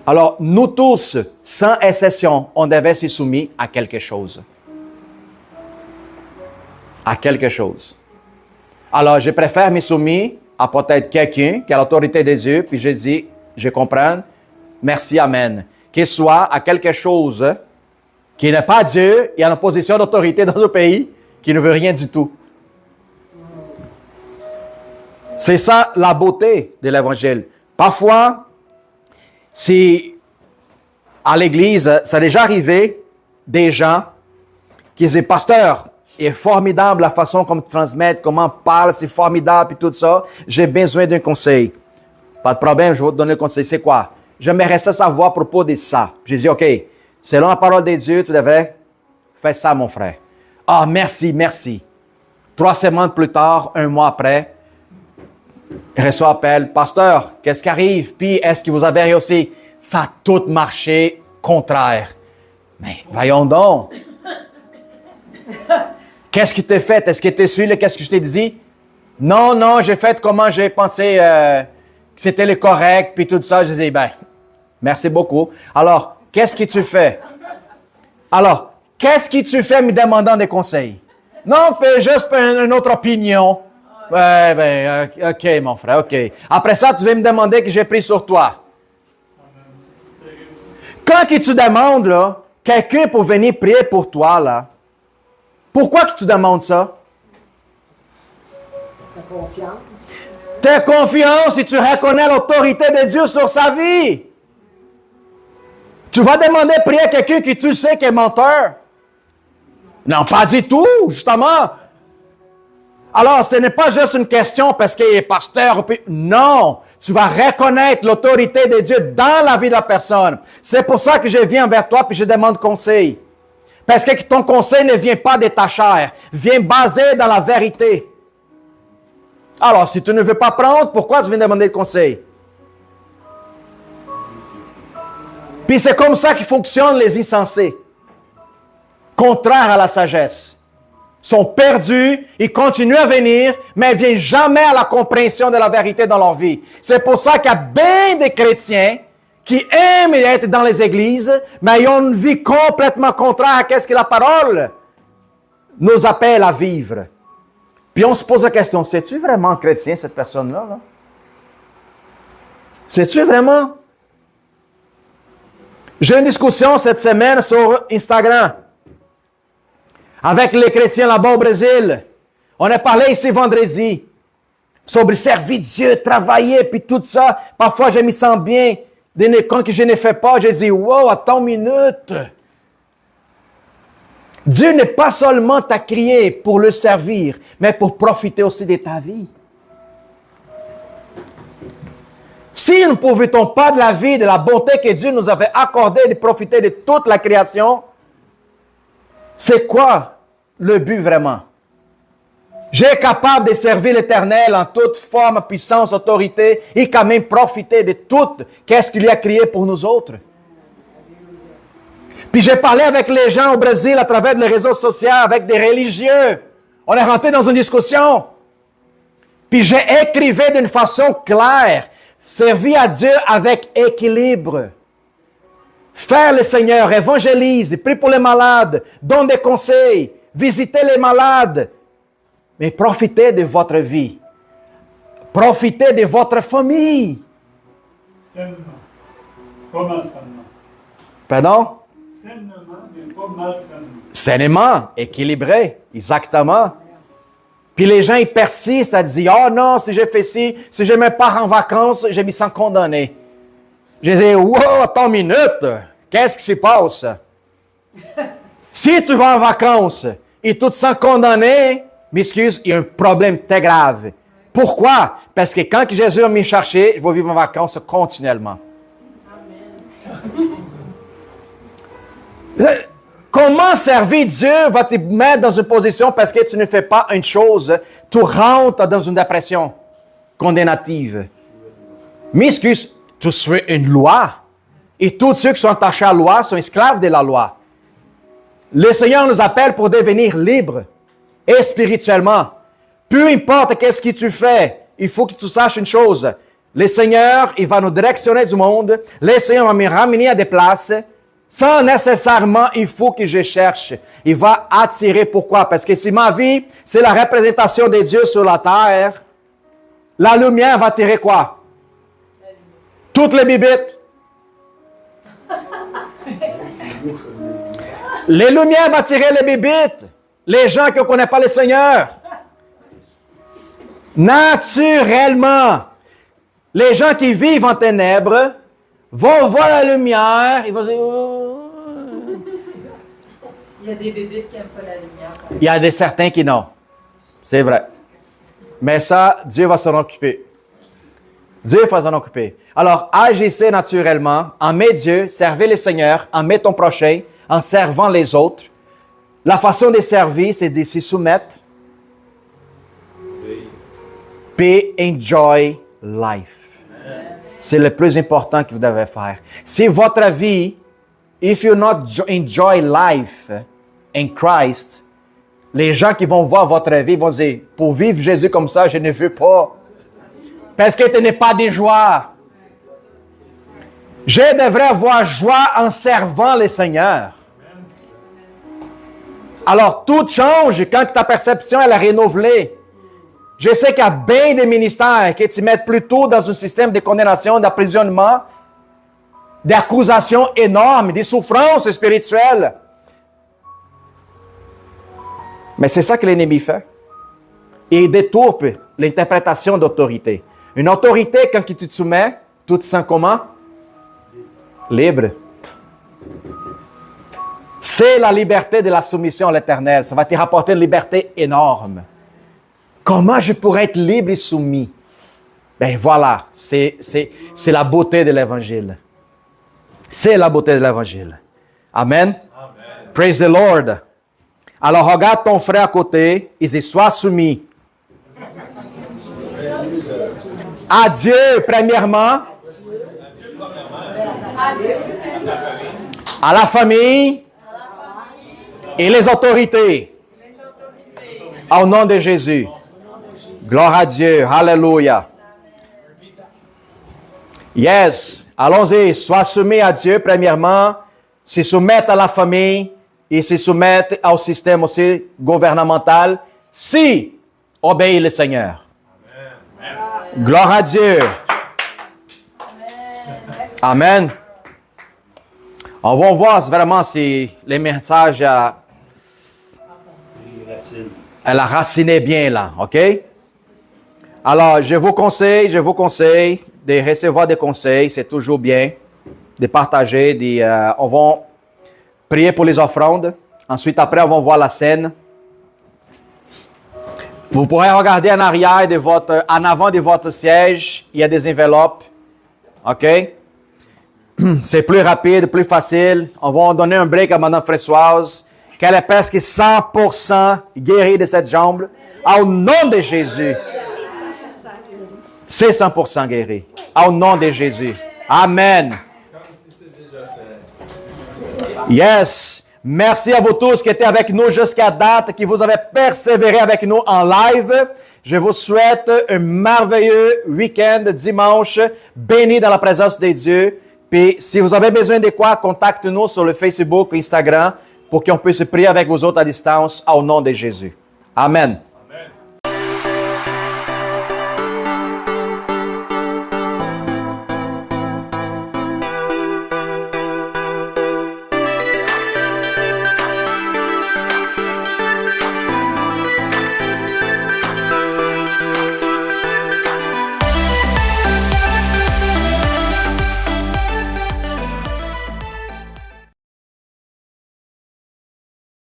Alors, nous tous, sans exception, on devait se soumettre à quelque chose. À quelque chose. Alors, je préfère me soumettre à peut-être quelqu'un qui a l'autorité des Dieu, puis je dis, je comprends, merci, amen. Qu'il soit à quelque chose qui n'est pas Dieu et en position d'autorité dans un pays qui ne veut rien du tout. C'est ça la beauté de l'Évangile. Parfois, si à l'Église, ça a déjà arrivé des gens qui disaient, pasteur, est formidable la façon comme tu transmets, comment tu parles, c'est formidable et tout ça. J'ai besoin d'un conseil. Pas de problème, je vais te donner le conseil. C'est quoi? J'aimerais ça savoir à propos de ça. J'ai dit, OK, selon la parole de Dieu, tu devrais faire ça, mon frère. Ah, merci, merci. 3 semaines plus tard, 1 mois après, il reçoit appel. Pasteur, qu'est-ce qui arrive? Puis, est-ce que vous avez réussi? Ça a tout marché contraire. Mais voyons donc. Qu'est-ce que tu as fait? Est-ce que tu as suivi? Qu'est-ce que je t'ai dit? Non, j'ai fait comment j'ai pensé que c'était le correct, puis tout ça. Je disais, merci beaucoup. Alors, qu'est-ce que tu fais? Alors, qu'est-ce que tu fais me demandant des conseils? Non, juste une autre opinion. OK, mon frère, OK. Après ça, tu vas me demander que j'ai pris sur toi. Quand tu demandes, là, quelqu'un pour venir prier pour toi, là, pourquoi que tu demandes ça? Ta confiance. Ta confiance et tu reconnais l'autorité de Dieu sur sa vie. Tu vas demander de prier à quelqu'un qui tu sais qui est menteur. Non, pas du tout, justement. Alors, ce n'est pas juste une question parce qu'il est pasteur. Non, tu vas reconnaître l'autorité de Dieu dans la vie de la personne. C'est pour ça que je viens vers toi et je demande conseil. Parce que ton conseil ne vient pas de ta chair, vient basé dans la vérité. Alors, si tu ne veux pas prendre, pourquoi tu viens demander conseil? Puis c'est comme ça que fonctionnent les insensés. Contraire à la sagesse. Ils sont perdus, ils continuent à venir, mais ils ne viennent jamais à la compréhension de la vérité dans leur vie. C'est pour ça qu'il y a bien des chrétiens qui aiment être dans les églises, mais ils ont une vie complètement contraire à ce que la parole nous appelle à vivre. Puis on se pose la question, c'est-tu vraiment chrétien, cette personne-là? Là? C'est-tu vraiment? J'ai une discussion cette semaine sur Instagram avec les chrétiens là-bas au Brésil. On a parlé ici vendredi sobre servir Dieu, travailler, puis tout ça. Parfois, je me sens bien. Quand je ne fais pas, je dis, wow, attends une minute. Dieu n'est pas seulement t'a créé pour le servir, mais pour profiter aussi de ta vie. Si nous ne profitons pas de la vie, de la bonté que Dieu nous avait accordée, de profiter de toute la création, c'est quoi le but vraiment? J'ai capable de servir l'Éternel en toute forme, puissance, autorité et quand même profiter de tout qu'est-ce qu'il a créé pour nous autres. Puis j'ai parlé avec les gens au Brésil à travers les réseaux sociaux, avec des religieux. On est rentré dans une discussion. Puis j'ai écrivé d'une façon claire, servir à Dieu avec équilibre. Faire le Seigneur, évangélise, prie pour les malades, donne des conseils, visiter les malades. Mais profitez de votre vie. Profitez de votre famille. Sainement. Pas malsainement. Pardon? Sainement, mais pas malsainement. Sainement, équilibré, exactement. Puis les gens, ils persistent à dire, « Oh non, si j'ai fait ci, si je me pars en vacances, je me sens condamné. » Je dis, « Wow, attends une minute, qu'est-ce qui se passe? Si tu vas en vacances et tu te sens condamné, m'excuse, il y a un problème très grave. Pourquoi? Parce que quand Jésus m'a cherché, je vais vivre en vacances continuellement. Comment servir Dieu va te mettre dans une position parce que tu ne fais pas une chose, tu rentres dans une dépression condamnative. M'excuse, tu suis une loi. Et tous ceux qui sont attachés à la loi sont esclaves de la loi. Le Seigneur nous appelle pour devenir libres et spirituellement. Peu importe qu'est-ce que tu fais, il faut que tu saches une chose. Le Seigneur, il va nous directionner du monde. Le Seigneur va me ramener à des places sans nécessairement, il faut que je cherche. Il va attirer. Pourquoi? Parce que si ma vie, c'est la représentation de Dieu sur la terre, la lumière va attirer quoi? Toutes les bibites. Les lumières vont attirer les bibites. Les gens qui ne connaissent pas le Seigneur. Naturellement, les gens qui vivent en ténèbres vont voir la lumière, ils vont dire... Il y a des bébés qui n'aiment pas la lumière. Il y a des certains qui non. C'est vrai. Mais ça, Dieu va s'en occuper. Dieu va s'en occuper. Alors, agissez naturellement, aimez Dieu, servez le Seigneur, aimez ton prochain, en servant les autres. La façon de servir, c'est de se soumettre. Puis enjoy life. C'est le plus important que vous devez faire. Si votre vie, if you not enjoy life in Christ, les gens qui vont voir votre vie vont dire, pour vivre Jésus comme ça, je ne veux pas. Parce que tu n'es pas de joie. Je devrais avoir joie en servant le Seigneur. Alors, tout change quand ta perception elle est renouvelée. Je sais qu'il y a bien des ministères qui te mettent plutôt dans un système de condamnation, d'emprisonnement, d'accusations énormes, des souffrances spirituelles. Mais c'est ça que l'ennemi fait. Il détourne l'interprétation d'autorité. Une autorité, quand tu te soumets, tu te sens comment? Libre. C'est la liberté de la soumission à l'Éternel. Ça va te rapporter une liberté énorme. Comment je pourrais être libre et soumis? Ben voilà, c'est la beauté de l'Évangile. C'est la beauté de l'Évangile. Amen. Amen. Praise the Lord. Alors regarde ton frère à côté, il dit, sois soumis. À Dieu, premièrement. À la famille. Et les autorités. Au nom de Jésus. Gloire à Dieu. Alléluia. Yes. Allons-y. Sois soumis à Dieu, premièrement. Se soumettre à la famille. Et se soumettre au système aussi gouvernemental. Si obéit le Seigneur. Gloire à Dieu. Amen. On va voir vraiment si les messages elle a raciné bien là, OK? Alors, je vous conseille de recevoir des conseils. C'est toujours bien de partager. On va prier pour les offrandes. Ensuite, après, on va voir la scène. Vous pourrez regarder en arrière en avant de votre siège. Il y a des enveloppes. OK? C'est plus rapide, plus facile. On va donner un break à Mme Françoise, qu'elle est presque 100% guérie de cette jambe. Au nom de Jésus. C'est 100% guéri. Au nom de Jésus. Amen. Yes. Merci à vous tous qui étaient avec nous jusqu'à date, qui vous avez persévéré avec nous en live. Je vous souhaite un merveilleux week-end dimanche, béni dans la présence de Dieu. Puis, si vous avez besoin de quoi, contactez-nous sur le Facebook, Instagram, pour qu'on puisse prier avec vous autres à distance, au nom de Jésus. Amen.